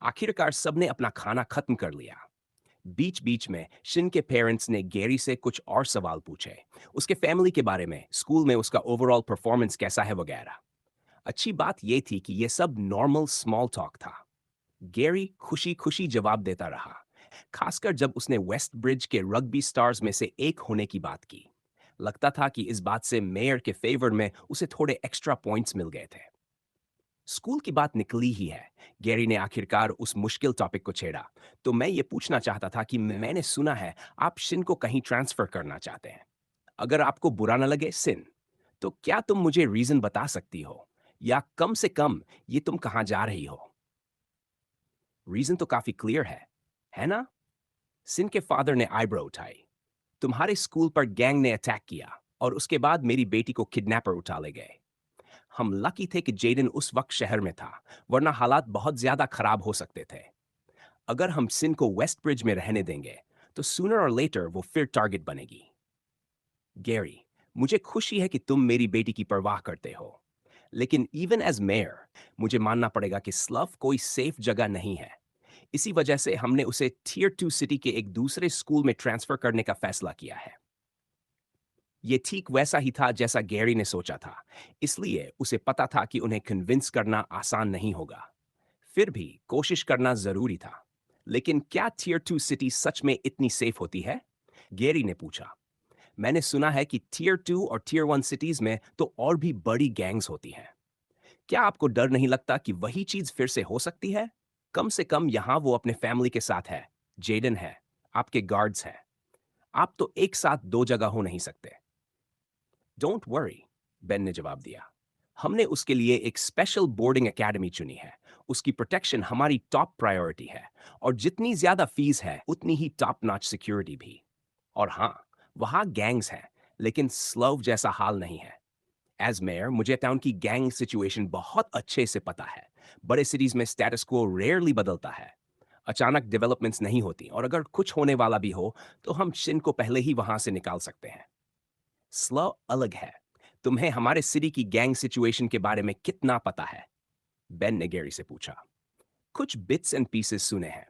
आखिरकार सबने अपना खाना खत्म कर लिया। बीच बीच में शिन के पेरेंट्स ने गैरी से कुछ और सवाल पूछे, उसके फैमिली के बारे में, स्कूल में उसका ओवरऑल परफॉर्मेंस कैसा है वगैरह। अच्छी बात यह थी कि यह सब नॉर्मल स्मॉल टॉक था। गैरी खुशी खुशी जवाब देता रहा, खासकर जब उसने वेस्ट ब्रिज के रग्बी स्टार्स में से एक होने की बात की। लगता था कि इस बात से मेयर के फेवर में उसे थोड़े एक्स्ट्रा पॉइंट्स मिल गए थे। स्कूल की बात निकली ही है, गैरी ने आखिरकार उस मुश्किल टॉपिक को छेड़ा। तो मैं ये पूछना चाहता था कि मैंने सुना है आप शिन को कहीं ट्रांसफर करना चाहते हैं। अगर आपको बुरा न लगे सिन, तो क्या तुम मुझे रीजन बता सकती हो, या कम से कम ये तुम कहाँ जा रही हो? रीजन तो काफी क्लियर है ना? सिन के फादर ने आईब्रो उठाई। तुम्हारे स्कूल पर गैंग ने अटैक किया और उसके बाद मेरी बेटी को किडनैपर उठा ले गए। हम लकी थे कि जेडन उस वक्त शहर में था, वरना हालात बहुत ज्यादा खराब हो सकते थे। अगर हम सिन को वेस्ट ब्रिज में रहने देंगे, तो सूनर और लेटर वो फिर टारगेट बनेगी। गैरी, मुझे खुशी है कि तुम मेरी बेटी की परवाह करते हो, लेकिन इवन एज मेयर मुझे मानना पड़ेगा कि स्लफ कोई सेफ जगह नहीं है। इसी वजह से हमने उसे टियर 2 सिटी के एक दूसरे स्कूल में ट्रांसफर करने का फैसला किया है। ये ठीक वैसा ही था जैसा गैरी ने सोचा था, इसलिए उसे पता था कि उन्हें कन्विंस करना आसान नहीं होगा। फिर भी कोशिश करना जरूरी था। लेकिन क्या टियर 2 सिटी सच में इतनी सेफ होती है? गैरी ने पूछा। मैंने सुना है कि टियर 2 और टियर 1 सिटीज में तो और भी बड़ी गैंग्स होती हैं। क्या आपको डर नहीं लगता कि वही चीज फिर से हो सकती है? कम से कम यहां वो अपने फैमिली के साथ है, जेडन है, आपके गार्ड्स हैं। आप तो एक साथ दो जगह हो नहीं सकते। डोंट वरी, बेन ने जवाब दिया। हमने उसके लिए एक स्पेशल बोर्डिंग एकेडमी चुनी है। उसकी प्रोटेक्शन हमारी टॉप प्रायोरिटी है, और जितनी ज्यादा फीस है उतनी ही टॉप नॉच सिक्योरिटी भी। और हाँ, वहाँ गैंग्स हैं, लेकिन स्लव जैसा हाल नहीं है। एज मेयर मुझे टाउन की गैंग सिचुएशन बहुत अच्छे से पता है। बड़े सिटीज में स्टेटस को रेयरली बदलता है। अचानक डेवलपमेंट्स नहीं होती, और अगर कुछ होने वाला भी हो तो हम शिन को पहले ही वहां से निकाल सकते हैं। स्लो अलग है। तुम्हें हमारे सिटी की गैंग सिचुएशन के बारे में कितना पता है? बेन ने गैरी से पूछा। कुछ बिट्स एंड पीसेस सुने हैं,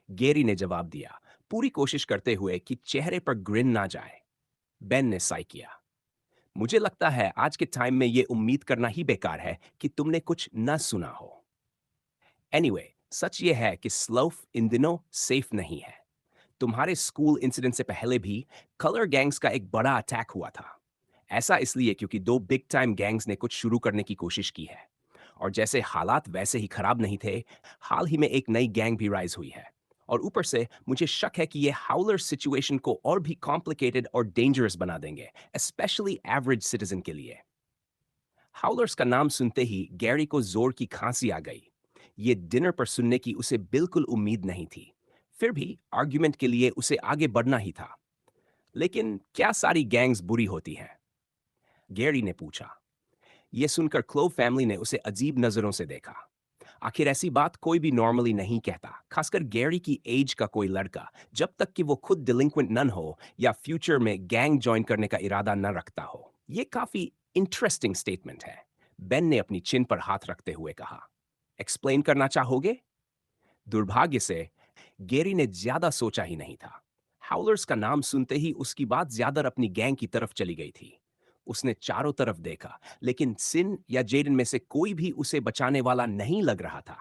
गैरी ने जवाब दिया, पूरी कोशिश करते हुए कि चेहरे पर ग्रिन ना जाए। बेन ने साई किया। मुझे लगता है आज के टाइम में ये उम्मीद करना ही बेकार है कि तुमने कुछ न सुना हो। एनीवे, सच ये है कि स्लौफ इन दिनों सेफ नहीं है। तुम्हारे स्कूल इंसिडेंट से पहले भी कलर गैंग्स का एक बड़ा अटैक हुआ था। ऐसा इसलिए क्योंकि दो बिग टाइम गैंग्स ने कुछ शुरू करने की कोशिश की है। और जैसे हालात वैसे ही खराब नहीं थे, हाल ही में एक नई गैंग भी राइज हुई है। और ऊपर से मुझे शक है कि ये हाउलर सिचुएशन को और भी कॉम्प्लिकेटेड और डेंजरस बना देंगे, स्पेशली एवरेज सिटीजन के लिए। हाउलर्स का नाम सुनते ही गैरी को जोर की खांसी आ गई। ये डिनर पर सुनने की उसे बिल्कुल उम्मीद नहीं थी। फिर भी आर्ग्यूमेंट के लिए उसे आगे बढ़ना ही था। लेकिन क्या सारी गैंग्स बुरी होती हैं? गैरी ने पूछा। यह सुनकर क्लो फैमिली ने उसे अजीब नजरों से देखा। आखिर ऐसी बात कोई भी नॉर्मली नहीं कहता, खासकर गैरी की एज का कोई लड़का, जब तक कि वो खुद डिलिंक्वेंट नन हो या फ्यूचर में गैंग ज्वाइन करने का इरादा न रखता हो। ये काफी इंटरेस्टिंग स्टेटमेंट है, बेन ने अपनी चिन पर हाथ रखते हुए कहा। एक्सप्लेन करना चाहोगे? दुर्भाग्य से गैरी ने ज्यादा सोचा ही नहीं था। हाउलर्स का नाम सुनते ही उसकी बात ज्यादा अपनी गैंग की तरफ चली गई थी। उसने चारों तरफ देखा, लेकिन सिन या जेडन में से कोई भी उसे बचाने वाला नहीं लग रहा था।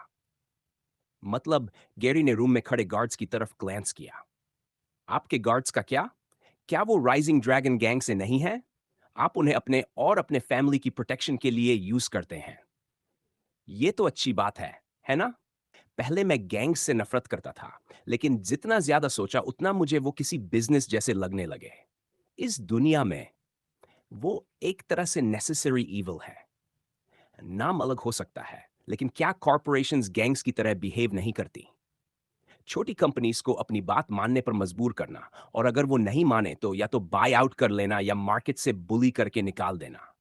मतलब, गैरी ने रूम में खड़े गार्ड्स की तरफ ग्लैंस किया। आपके गार्ड्स का क्या? क्या वो राइजिंग ड्रैगन गैंग से नहीं है? आप उन्हें अपने और अपने फैमिली की प्रोटेक्शन के लिए यूज करते हैं। ये तो अच्छी बात है ना? पहले मैं गैंग्स से नफरत करता था, लेकिन जितना ज्यादा सोचा उतना मुझे वो किसी बिजनेस जैसे लगने लगे। इस दुनिया में वो एक तरह से नेसेसरी इविल है। नाम अलग हो सकता है, लेकिन क्या कॉरपोरेशंस गैंग्स की तरह बिहेव नहीं करती? छोटी कंपनीज को अपनी बात मानने पर मजबूर करना, और अगर वो नहीं माने तो या तो बाय आउट कर लेना या मार्केट से बुली करके निकाल देना।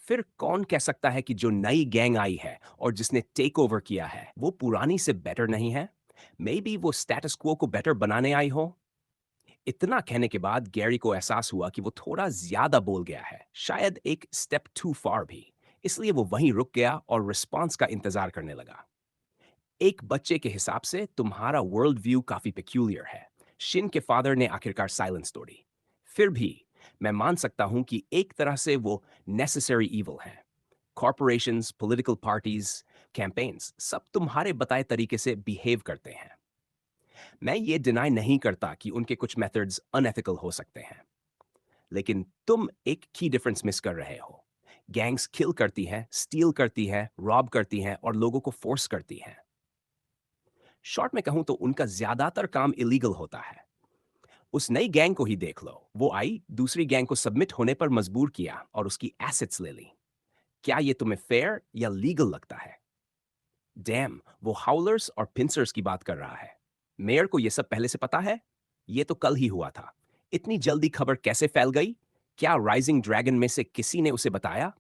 फिर कौन कह सकता है कि जो नई गैंग आई है और जिसने टेक ओवर किया है वो पुरानी से बेटर नहीं है? मे बी वो स्टेटस क्वो को बेटर बनाने आई हो। इतना कहने के बाद गैरी को एहसास हुआ कि वो थोड़ा ज्यादा बोल गया है, शायद एक स्टेप टू फार भी। इसलिए वो वहीं रुक गया और रिस्पांस का इंतजार करने लगा। एक बच्चे के हिसाब से तुम्हारा वर्ल्ड व्यू काफी पेक्यूलियर है। शिन के फादर ने आखिरकार साइलेंस तोड़ी। फिर भी मैं मान सकता हूं कि एक तरह से वो नेसेसरी इविल हैं। कॉरपोरेशंस, पॉलिटिकल पार्टीज, कैंपेन्स सब तुम्हारे बताए तरीके से बिहेव करते हैं। मैं ये डिनाई नहीं करता कि उनके कुछ मेथड्स अनएथिकल हो सकते हैं, लेकिन तुम एक की डिफरेंस मिस कर रहे हो। गैंग्स किल करती हैं, स्टील करती हैं, रॉब करती हैं और लोगों को फोर्स करती हैं। शॉर्ट में कहूं तो उनका ज्यादातर काम इलीगल होता है। उस नई गैंग को ही देख लो, वो आई, दूसरी गैंग को सबमिट होने पर मजबूर किया और उसकी एसेट्स ले ली। क्या ये तुम्हें फेयर या लीगल लगता है? डैम, वो हाउलर्स और पिंसर्स की बात कर रहा है। मेयर को ये सब पहले से पता है? ये तो कल ही हुआ था। इतनी जल्दी खबर कैसे फैल गई? क्या राइजिंग ड्रैगन में से किसी ने उसे बताया?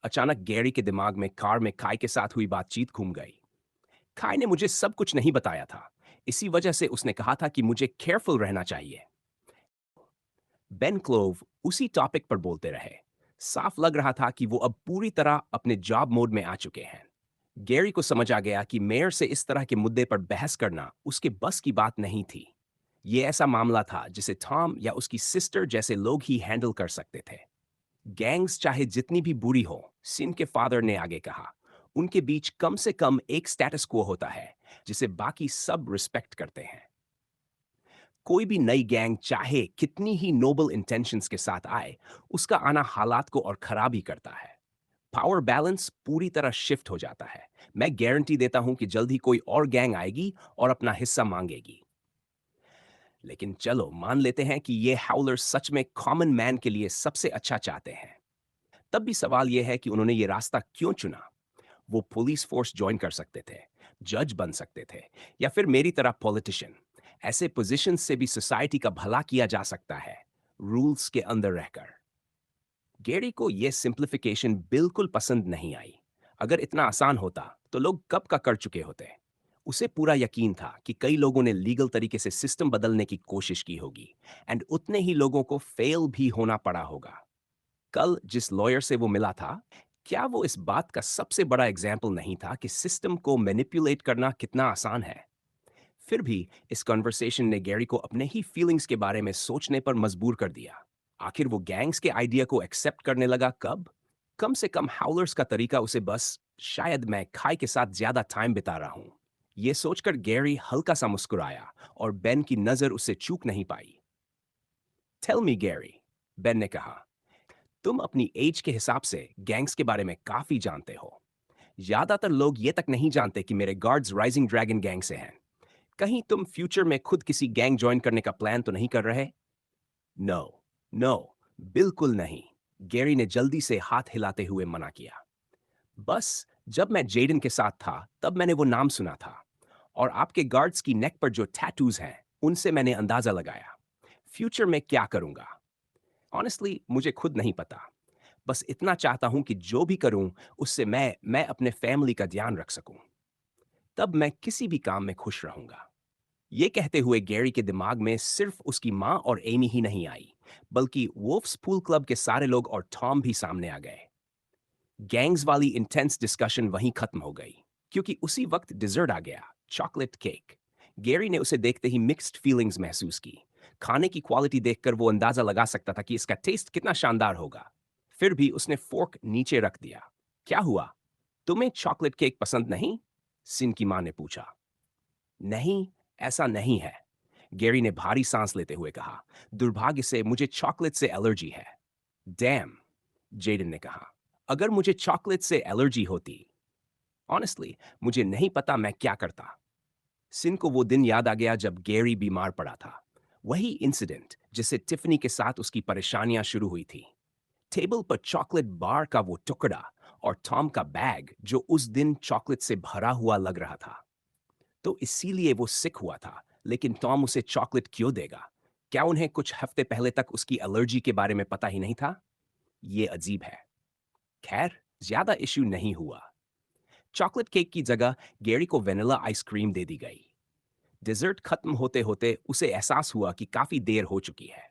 अचानक गैरी के दिमाग में कार में काय के साथ हुई बातचीत घूम गई। काय ने मुझे सब कुछ नहीं बताया था। इसी वजह से उसने कहा था कि मुझे केयरफुल रहना चाहिए। बेन क्लोव उसी टॉपिक पर बोलते रहे। साफ लग रहा था कि वो अब पूरी तरह अपने जॉब मोड में आ चुके हैं। गैरी को समझ आ गया कि मेयर से इस तरह के मुद्दे पर बहस करना उसके बस की बात नहीं थी। ये ऐसा मामला था जिसे टॉम या उसकी सिस्टर जैसे लोग ही हैंडल कर सकते थे। गैंग्स चाहे जितनी भी बुरी हो, सिन के फादर ने आगे कहा, उनके बीच कम से कम एक स्टेटस क्वो होता है जिसे बाकी सब रिस्पेक्ट करते हैं। कोई भी नई गैंग चाहे कितनी ही नोबल इंटेंशंस के साथ आए, उसका आना हालात को और खराब ही करता है। पावर बैलेंस पूरी तरह शिफ्ट हो जाता है। मैं गारंटी देता हूं कि जल्द ही कोई और गैंग आएगी और अपना हिस्सा मांगेगी। लेकिन चलो मान लेते हैं कि ये हाउलर सच में कॉमन मैन के लिए सबसे अच्छा चाहते हैं। तब भी सवाल यह है कि उन्होंने ये रास्ता क्यों चुना? वो पुलिस फोर्स ज्वाइन कर सकते थे, जज बन सकते थे, या फिर मेरी तरह पॉलिटिशियन। ऐसे पोजीशन से भी सोसाइटी का भला किया जा सकता है, रूल्स के अंदर रहकर। गेरी को यह सिंप्लिफिकेशन बिल्कुल पसंद नहीं आई। अगर इतना आसान होता तो लोग कब का कर चुके होते। उसे पूरा यकीन था कि कई लोगों ने लीगल तरीके से सिस्टम बदलने की कोशिश की होगी, एंड उतने ही लोगों को फेल भी होना पड़ा होगा। कल जिस लॉयर से वो मिला था, क्या वो इस बात का सबसे बड़ा एग्जाम्पल नहीं था कि सिस्टम को मैनिपुलेट करना कितना आसान है? फिर भी इस कन्वर्सेशन ने गैरी को अपने ही फीलिंग्स के बारे में सोचने पर मजबूर कर दिया। आखिर वो गैंग्स के आइडिया को एक्सेप्ट करने लगा कब? कम से कम हाउलर्स का तरीका उसे बस, शायद मैं खाई के साथ ज्यादा टाइम बिता रहा हूं। ये सोचकर गैरी हल्का सा मुस्कुराया और बेन की नजर उससे चूक नहीं पाई। टेल मी गैरी, बेन ने कहा, तुम अपनी एज के हिसाब से गैंग्स के बारे में काफी जानते हो। ज्यादातर लोग ये तक नहीं जानते कि मेरे गार्ड्स राइजिंग ड्रैगन गैंग से हैं। कहीं तुम फ्यूचर में खुद किसी गैंग ज्वाइन करने का प्लान तो नहीं कर रहे? नो, नो, बिल्कुल नहीं। गैरी ने जल्दी से हाथ हिलाते हुए मना किया। बस जब मैं जेडन के साथ था तब मैंने वो नाम सुना था, और आपके गार्ड्स की नेक पर जो टैटूज हैं उनसे मैंने अंदाजा लगाया। फ्यूचर में क्या करूंगा, ऑनेस्टली मुझे खुद नहीं पता। बस इतना चाहता हूं कि जो भी करूं उससे मैं अपने फैमिली का ध्यान रख सकूं। तब मैं किसी भी काम में खुश रहूंगा। ये कहते हुए गैरी के दिमाग में सिर्फ उसकी माँ और एमी ही नहीं आई, बल्कि वुल्फ्स पूल क्लब के सारे लोग और टॉम भी सामने आ गए। गैंग्स वाली इंटेंस डिस्कशन वहीं खत्म हो गई, क्योंकि उसी वक्त डिजर्ट आ गया, चॉकलेट केक। गैरी ने उसे देखते ही मिक्स्ड फीलिंग्स महसूस की। खाने की क्वालिटी देखकर वो अंदाजा लगा सकता था कि इसका टेस्ट कितना शानदार होगा। फिर भी उसने फोर्क नीचे रख दिया। क्या हुआ, तुम्हें चॉकलेट केक पसंद नहीं? सिन की मां ने पूछा। नहीं, ऐसा नहीं है, गैरी ने भारी सांस लेते हुए कहा। दुर्भाग्य से मुझे चॉकलेट से एलर्जी है। डैम, जेडन ने कहा, अगर मुझे चॉकलेट से एलर्जी होती, ऑनेस्टली मुझे नहीं पता मैं क्या करता। सिन को वो दिन याद आ गया जब गैरी बीमार पड़ा था। वही इंसिडेंट जिससे टिफनी के साथ उसकी परेशानियां शुरू हुई थी। टेबल पर चॉकलेट बार का वो टुकड़ा और टॉम का बैग जो उस दिन चॉकलेट से भरा हुआ लग रहा था। तो इसीलिए वो सिक हुआ था, लेकिन टॉम उसे चॉकलेट क्यों देगा? क्या उन्हें कुछ हफ्ते पहले तक उसकी एलर्जी के बारे में पता ही नहीं था? ये अजीब है। खैर, ज्यादा इश्यू नहीं हुआ। चॉकलेट केक की जगह गैरी को वेनिला आइसक्रीम दे दी गई। डिजर्ट खत्म होते होते उसे एहसास हुआ कि काफी देर हो चुकी है।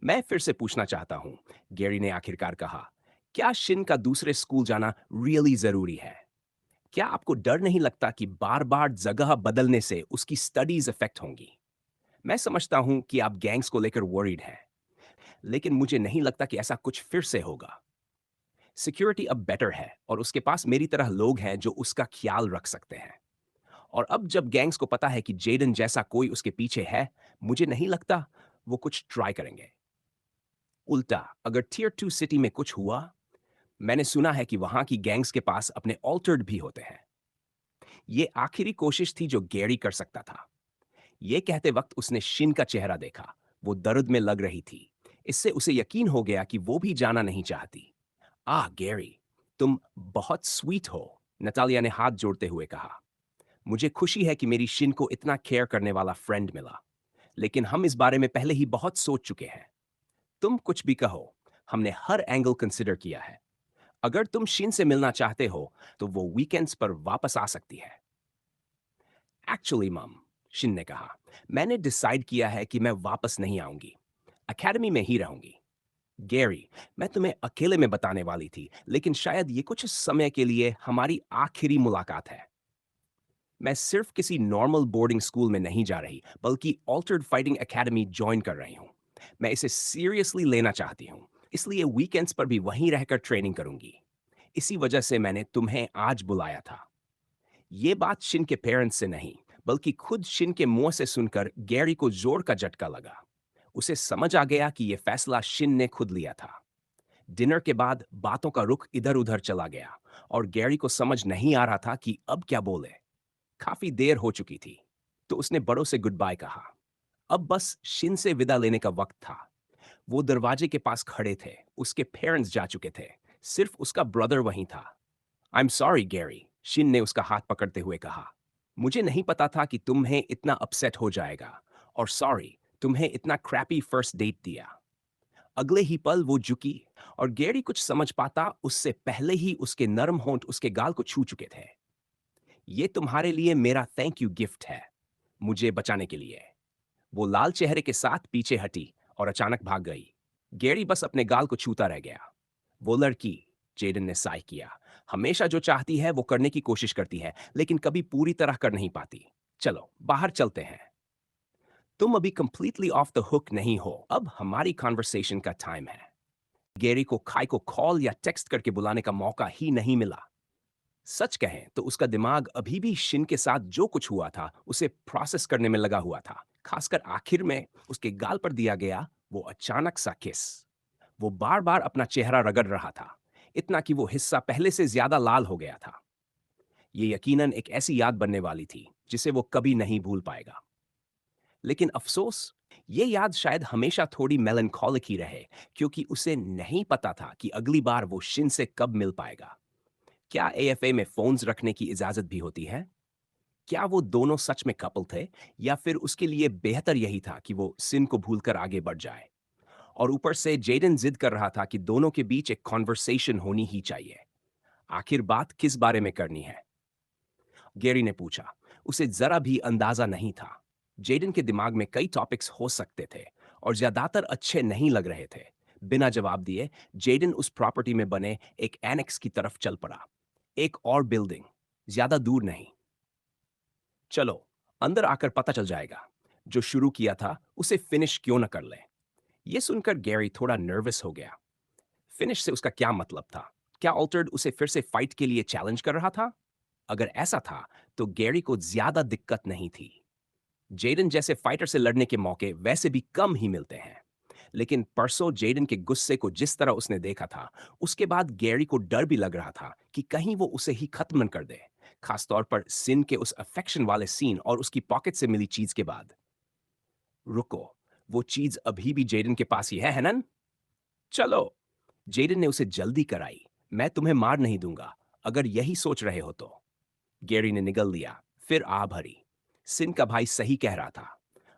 मैं फिर से पूछना चाहता हूं, गैरी ने आखिरकार कहा, क्या शिन का दूसरे स्कूल जाना रियली जरूरी है? क्या आपको डर नहीं लगता कि बार-बार जगह बदलने से उसकी स्टडीज इफेक्ट होंगी? मैं समझता हूं कि आप गैंग्स को लेकर वरीड हैं, लेकिन मुझे नहीं लगता कि ऐसा कुछ फिर से होगा। सिक्योरिटी अब बेटर है और उसके पास मेरी तरह लोग हैं जो उसका ख्याल रख सकते हैं। और अब जब गैंग्स को पता है कि जेडन जैसा कोई उसके पीछे है, मुझे नहीं लगता वो कुछ ट्राई करेंगे। उल्टा, अगर टियर 2 सिटी में कुछ हुआ, मैंने सुना है कि वहां की गैंग्स के पास अपने ऑल्टर्ड भी होते हैं। ये आखिरी कोशिश थी जो गैरी कर सकता था। ये कहते वक्त उसने शिन का चेहरा देखा। वो दर्द में लग रही थी। इससे उसे यकीन हो गया कि वो भी जाना नहीं चाहती। गैरी, तुम बहुत स्वीट हो, नतालिया ने हाथ जोड़ते हुए कहा। मुझे खुशी है कि मेरी शिन को इतना केयर करने वाला फ्रेंड मिला, लेकिन हम इस बारे में पहले ही बहुत सोच चुके हैं। तुम कुछ भी कहो, हमने हर एंगल कंसिडर किया है। अगर तुम शिन से मिलना चाहते हो, तो वो वीकेंड्स पर वापस आ सकती है। एक्चुअली मम, शिन ने कहा, मैंने डिसाइड किया है कि मैं वापस नहीं आऊंगी। एकेडमी में ही रहूंगी। गैरी, मैं तुम्हें अकेले में बताने वाली थी, लेकिन शायद ये कुछ समय के लिए हमारी आखिरी मुलाकात है। मैं सिर्फ किसी नॉर्मल बोर्डिंग स्कूल में नहीं जा रही, बल्कि ऑल्टर्ड फाइटिंग एकेडमी ज्वाइन कर रही हूँ। मैं इसे सीरियसली लेना चाहती हूँ, इसलिए वीकेंड्स पर भी वहीं रहकर ट्रेनिंग करूंगी। इसी वजह से मैंने तुम्हें आज बुलाया था। ये बात शिन के पेरेंट्स से नहीं, बल्कि खुद शिन के मुंह से सुनकर गैरी को जोर का झटका लगा। उसे समझ आ गया कि यह फैसला शिन ने खुद लिया था। डिनर के बाद बातों का रुख इधर-उधर चला गया और गैरी को समझ नहीं आ रहा था कि अब क्या बोले। काफी देर हो चुकी थी, तो उसने बड़ों से गुड बाय कहा। अब बस शिन से विदा लेने का वक्त था। वो दरवाजे के पास खड़े थे। उसके पेरेंट्स जा चुके थे। सिर्फ उसका ब्रदर वहीं था। I am sorry Gary, Shin ने उसका हाथ पकड़ते हुए कहा। मुझे नहीं पता था कि तुम्हें इतना अपसेट हो जाएगा, और सॉरी तुम्हें इतना क्रैपी फर्स्ट डेट दिया। अगले ही पल वो झुकी, और गैरी कुछ समझ पाता उससे पहले ही उसके नरम होंठ उसके गाल को छू चुके थे। ये तुम्हारे लिए मेरा थैंक यू गिफ्ट है, मुझे बचाने के लिए। वो लाल चेहरे के साथ पीछे हटी और अचानक भाग गई। गैरी बस अपने गाल को छूता रह गया। वो लड़की, जेडन ने साय किया, हमेशा जो चाहती है वो करने की कोशिश करती है, लेकिन कभी पूरी तरह कर नहीं पाती। चलो बाहर चलते हैं। तुम अभी कंप्लीटली ऑफ द हुक नहीं हो। अब हमारी कॉन्वर्सेशन का टाइम है। गैरी को खाई को कॉल या टेक्स्ट करके बुलाने का मौका ही नहीं मिला। सच कहें तो उसका दिमाग अभी भी शिन के साथ जो कुछ हुआ था उसे प्रोसेस करने में लगा हुआ था। खासकर आखिर में उसके गाल पर दिया गया वो अचानक सा किस। वो बार बार अपना चेहरा रगड़ रहा था, इतना कि वो हिस्सा पहले से ज्यादा लाल हो गया था। ये यकीनन एक ऐसी याद बनने वाली थी जिसे वो कभी नहीं भूल पाएगा। लेकिन अफसोस, ये याद शायद हमेशा थोड़ी मेलंखोलिक ही रहे, क्योंकि उसे नहीं पता था कि अगली बार वो शिन से कब मिल पाएगा। क्या एएफए में फोन्स रखने की इजाजत भी होती है? क्या वो दोनों सच में कपल थे, या फिर उसके लिए बेहतर यही था कि वो सिन को भूलकर आगे बढ़ जाए? और ऊपर से जेडन जिद कर रहा था कि दोनों के बीच एक कॉन्वर्सेशन होनी ही चाहिए। आखिर बात किस बारे में करनी है? गैरी ने पूछा। उसे जरा भी अंदाजा नहीं था। जेडन के दिमाग में कई टॉपिक्स हो सकते थे, और ज्यादातर अच्छे नहीं लग रहे थे। बिना जवाब दिए जेडन उस प्रॉपर्टी में बने एक एनेक्स की तरफ चल पड़ा। एक और बिल्डिंग, ज्यादा दूर नहीं। चलो अंदर आकर पता चल जाएगा। जो शुरू किया था उसे फिनिश क्यों न कर ले। यह सुनकर गैरी थोड़ा नर्वस हो गया। फिनिश से उसका क्या मतलब था? क्या ऑल्टर्ड उसे फिर से फाइट के लिए चैलेंज कर रहा था? अगर ऐसा था, तो गैरी को ज्यादा दिक्कत नहीं थी। जेडन जैसे फाइटर से लड़ने के मौके वैसे भी कम ही मिलते हैं। लेकिन परसों जेडन के गुस्से को जिस तरह उसने देखा था, उसके बाद गैरी को डर भी लग रहा था कि कहीं वो उसे ही खत्म न कर दे। खासतौर पर सिन के उस अफेक्शन वाले सीन और उसकी पॉकेट से मिली चीज के बाद। रुको, वो चीज अभी भी जेडन के पास ही है ना? चलो, जेडन ने उसे जल्दी कराई। मैं तुम्हें मार नहीं दूंगा, अगर यही सोच रहे हो तो। गैरी ने निगल लिया, फिर आ भरी। सिन का भाई सही कह रहा था।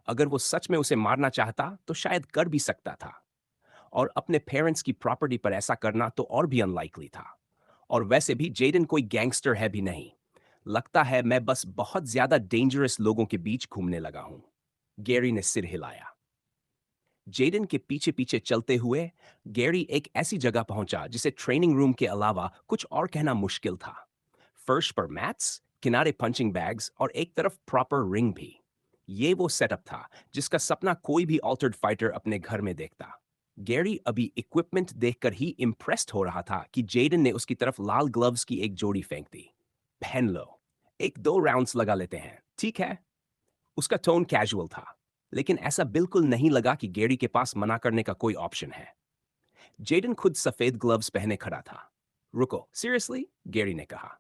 अगर वो सच में उसे मारना चाहता तो शायद कर भी सकता था। और अपने पेरेंट्स की प्रॉपर्टी पर ऐसा करना तो और भी अनलाइकली था। और वैसे भी जेडन कोई गैंगस्टर है भी नहीं। लगता है मैं बस बहुत ज्यादा डेंजरस लोगों के बीच घूमने लगा हूं। गैरी ने सिर हिलाया। जेडन के पीछे पीछे चलते हुए गैरी एक ऐसी जगह पहुंचा जिसे ट्रेनिंग रूम के अलावा कुछ और कहना मुश्किल था। फर्श पर मैट्स, किनारे पंचिंग बैग्स और एक तरफ प्रॉपर रिंग भी। ये वो सेटअप था जिसका सपना कोई भी ऑल्टर्ड फाइटर अपने घर में देखता। गैरी अभी इक्विपमेंट देखकर ही इम्प्रेस्ड हो रहा था कि जेडन ने उसकी तरफ लाल ग्लव्स की एक जोड़ी फेंक दी। पहन लो, एक दो राउंड्स लगा लेते हैं, ठीक है? उसका टोन कैजुअल था, लेकिन ऐसा बिल्कुल नहीं लगा कि गैरी के पास मना करने का कोई ऑप्शन है। जेडन खुद सफेद ग्लव्स पहने खड़ा था। रुको, सीरियसली? गैरी ने कहा।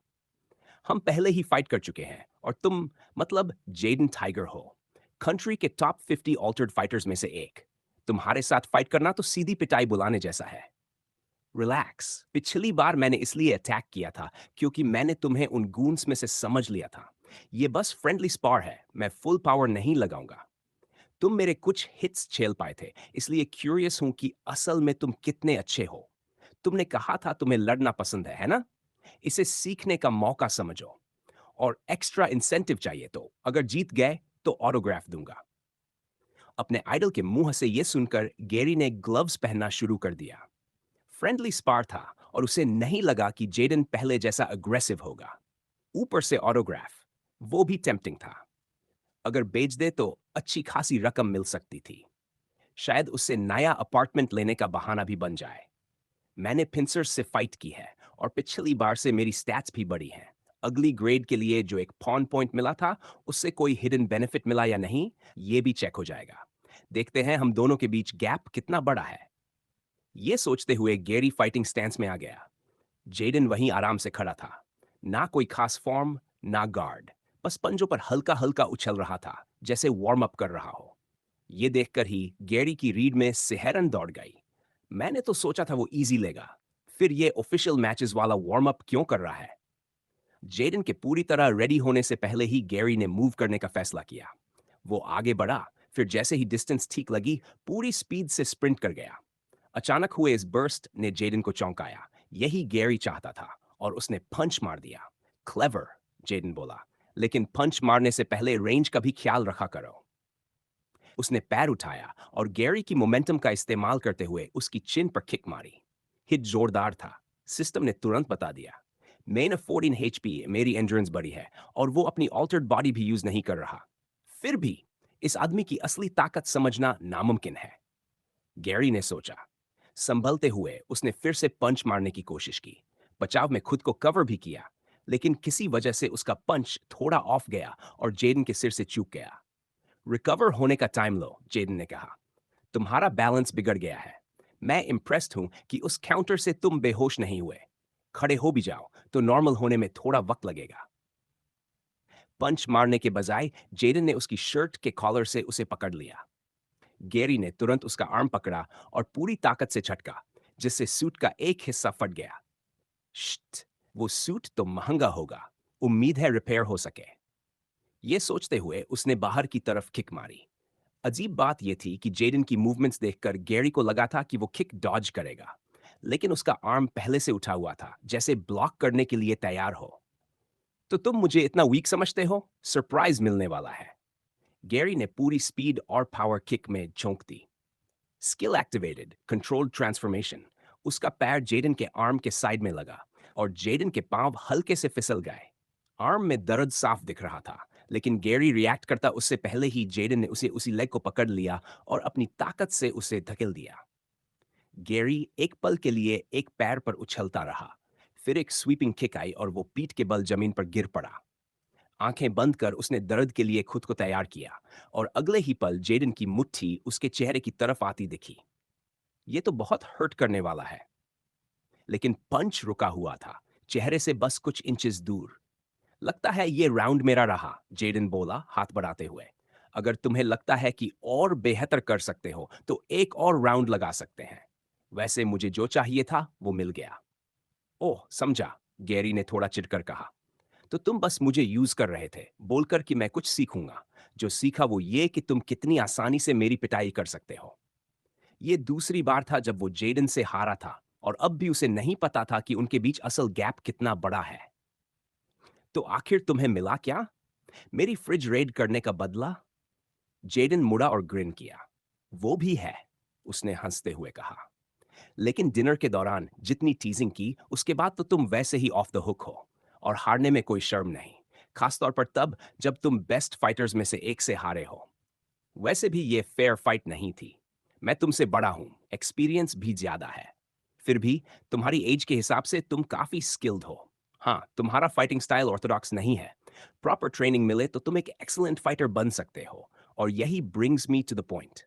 हम पहले ही फाइट कर चुके हैं और तुम, मतलब जेडन टाइगर हो, कंट्री के टॉप 50 ऑल्टर्ड फाइटर्स में से एक। तुम्हारे साथ फाइट करना तो सीधी पिटाई बुलाने जैसा है। रिलैक्स, पिछली बार मैंने इसलिए अटैक किया था क्योंकि मैंने तुम्हें उन गूंस में से समझ लिया था। ये बस फ्रेंडली स्पार है, मैं फुल पावर नहीं लगाऊंगा। तुम मेरे कुछ हिट्स झेल पाए थे, इसलिए क्यूरियस हूं कि असल में तुम कितने अच्छे हो। तुमने कहा था तुम्हें लड़ना पसंद है ना? इसे सीखने का मौका समझो। और एक्स्ट्रा इंसेंटिव चाहिए तो अगर जीत गए तो ऑटोग्राफ दूंगा। अपने आइडल के मुंह से यह सुनकर गैरी ने ग्लव्स पहनना शुरू कर दिया। फ्रेंडली स्पार था और उसे नहीं लगा कि जेडन पहले जैसा अग्रेसिव होगा। ऊपर से ऑटोग्राफ, वो भी टेम्पटिंग था। अगर बेच दे तो अच्छी खासी रकम मिल सकती थी। शायद उससे नया अपार्टमेंट लेने का बहाना भी बन जाए। मैंने पिंसर से फाइट की है और पिछली बार से मेरी स्टैट्स भी बढ़ी हैं। अगली ग्रेड के लिए जो एक पॉन पॉइंट मिला था, उससे कोई हिडन बेनिफिट मिला या नहीं, ये भी चेक हो जाएगा। देखते हैं हम दोनों के बीच गैप कितना बड़ा है। ये सोचते हुए गैरी फाइटिंग स्टैंस में आ गया। जेडन वहीं आराम से खड़ा था। ना कोई खास फॉर्म, ना गार्ड, बस पंजों पर हल्का हल्का उछल रहा था, जैसे वार्म अप कर रहा हो। ये देखकर ही गैरी की रीढ़ में सिहरन दौड़ गई। मैंने तो सोचा था वो इजी लेगा, फिर ये ऑफिशियल मैचेस वाला वार्म अप क्यों कर रहा है? जेडन के पूरी तरह रेडी होने से पहले ही गैरी ने मूव करने का फैसला किया। वो आगे बढ़ा, फिर जैसे ही डिस्टेंस ठीक लगी, पूरी स्पीड से स्प्रिंट कर गया। अचानक हुए इस बर्स्ट ने जेडन को चौंकाया। यही गैरी चाहता था और उसने पंच मार दिया। क्लेवर, जेडन बोला, लेकिन पंच मारने से पहले रेंज का भी ख्याल रखा करो। उसने पैर उठाया और गैरी की मोमेंटम का इस्तेमाल करते हुए उसकी चिन पर किक मारी। हिट जोरदार था। सिस्टम ने तुरंत बता दिया। मैंने 14 एचपी, मेरी एंड्योरेंस बड़ी है और वो अपनी ऑल्टर्ड बॉडी भी यूज नहीं कर रहा। फिर भी इस आदमी की असली ताकत समझना नामुमकिन है, गैरी ने सोचा। संभलते हुए उसने फिर से पंच मारने की कोशिश की। बचाव में खुद को कवर भी किया, लेकिन किसी वजह से उसका पंच थोड़ा ऑफ गया और जेडन के सिर से चूक गया। रिकवर होने का टाइम लो, जेडन ने कहा। तुम्हारा बैलेंस बिगड़ गया है। मैं इम्प्रेस्ड हूं कि उस काउंटर से तुम बेहोश नहीं हुए। खड़े हो भी जाओ तो नॉर्मल होने में थोड़ा वक्त लगेगा। पंच मारने के बजाय जेडन ने उसकी शर्ट के कॉलर से उसे पकड़ लिया। गैरी ने तुरंत उसका आर्म पकड़ा और पूरी ताकत से झटका, जिससे सूट का एक हिस्सा फट गया। शिट, वो सूट तो महंगा होगा। उम्मीद है रिपेयर हो सके। ये सोचते हुए उसने बाहर की तरफ किक मारी। अजीब बात यह थी कि जेडन की मूवमेंट्स देखकर गैरी को लगा था कि वो किक डॉज करेगा, लेकिन उसका आर्म पहले से उठा हुआ था, जैसे ब्लॉक करने के लिए तैयार हो। तो तुम मुझे इतना वीक समझते हो? सरप्राइज मिलने वाला है। गैरी ने पूरी स्पीड और पावर किक में झोंक दी। Skill activated, controlled transformation. उसका पैर जेडन के आर्म के साइड में लगा और जेडन के पांव हल्के से फिसल गए। आर्म में दर्द साफ दिख रहा था, लेकिन गैरी रिएक्ट करता उससे पहले ही जेडन ने उसे उसी लेग को पकड़ लिया और अपनी ताकत से उसे धकेल दिया। गैरी एक पल के लिए एक पैर पर उछलता रहा, फिर एक स्वीपिंग किक आई और वो पीठ के बल जमीन पर गिर पड़ा। आंखें बंद कर उसने दर्द के लिए खुद को तैयार किया और अगले ही पल जेडन की मुट्ठी उसके चेहरे की तरफ आती दिखी। ये तो बहुत हर्ट करने वाला है। लेकिन पंच रुका हुआ था, चेहरे से बस कुछ इंचेस दूर। लगता है ये राउंड मेरा रहा, जेडन बोला हाथ बढ़ाते हुए। अगर तुम्हें लगता है कि और बेहतर कर सकते हो तो एक और राउंड लगा सकते हैं। वैसे मुझे जो चाहिए था वो मिल गया। ओह, समझा, गैरी ने थोड़ा चिढ़कर कहा। तो तुम बस मुझे यूज कर रहे थे, बोलकर कि मैं कुछ सीखूंगा। जो सीखा वो ये कि तुम कितनी आसानी से मेरी पिटाई कर सकते हो। ये दूसरी बार था जब वो जेडन से हारा था और अब भी उसे नहीं पता था कि उनके बीच असल गैप कितना बड़ा है। तो आखिर तुम्हें मिला क्या? मेरी फ्रिज रेड करने का बदला? जेडन मुड़ा और ग्रिन किया। वो भी है, उसने हंसते हुए कहा। लेकिन डिनर के दौरान जितनी टीजिंग की, उसके बाद तो तुम वैसे ही ऑफ द हुक हो। और हारने में कोई शर्म नहीं, खासतौर पर तब जब तुम बेस्ट फाइटर्स में से एक से हारे हो। वैसे भी ये फेयर फाइट नहीं थी। मैं तुमसे बड़ा हूं, एक्सपीरियंस भी ज्यादा है। फिर भी तुम्हारी एज के हिसाब से तुम काफी स्किल्ड हो। हाँ, तुम्हारा फाइटिंग स्टाइल ऑर्थोडॉक्स नहीं है। प्रॉपर ट्रेनिंग मिले तो तुम एक एक्सीलेंट फाइटर बन सकते हो। और यही brings me to the point.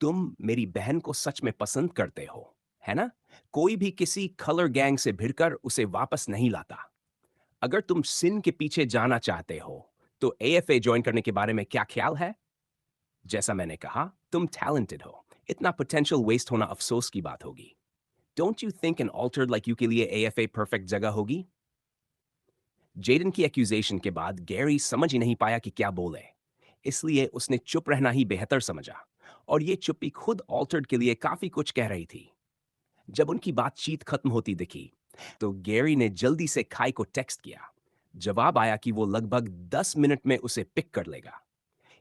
तुम मेरी बहन को सच में पसंद करते हो, है ना? कोई भी किसी कलर गैंग से भिड़कर उसे वापस नहीं लाता। अगर तुम सिन के पीछे जाना चाहते हो, तो एएफए ज्वाइन करने के बारे में क्या ख्याल है? जैसा मैंने कहा, तुम टैलेंटेड हो। इतना पोटेंशियल वेस्ट होना अफसोस की बात होगी। Don't you think an altered like you के लिए एएफए परफेक्ट जगह होगी? जेडन की एक्यूजेशन के बाद गैरी समझ ही नहीं पाया कि क्या बोले। इसलिए उसने चुप रहना ही बेहतर समझा। और ये चुप्पी खुद ऑल्टर्ड के लिए काफी कुछ कह रही थी। जब उनकी बातचीत खत्म होती दिखी, तो गैरी ने जल्दी से खाई को टेक्स्ट किया। जवाब आया कि वो लगभग 10 मिनट में उसे पिक कर लेगा।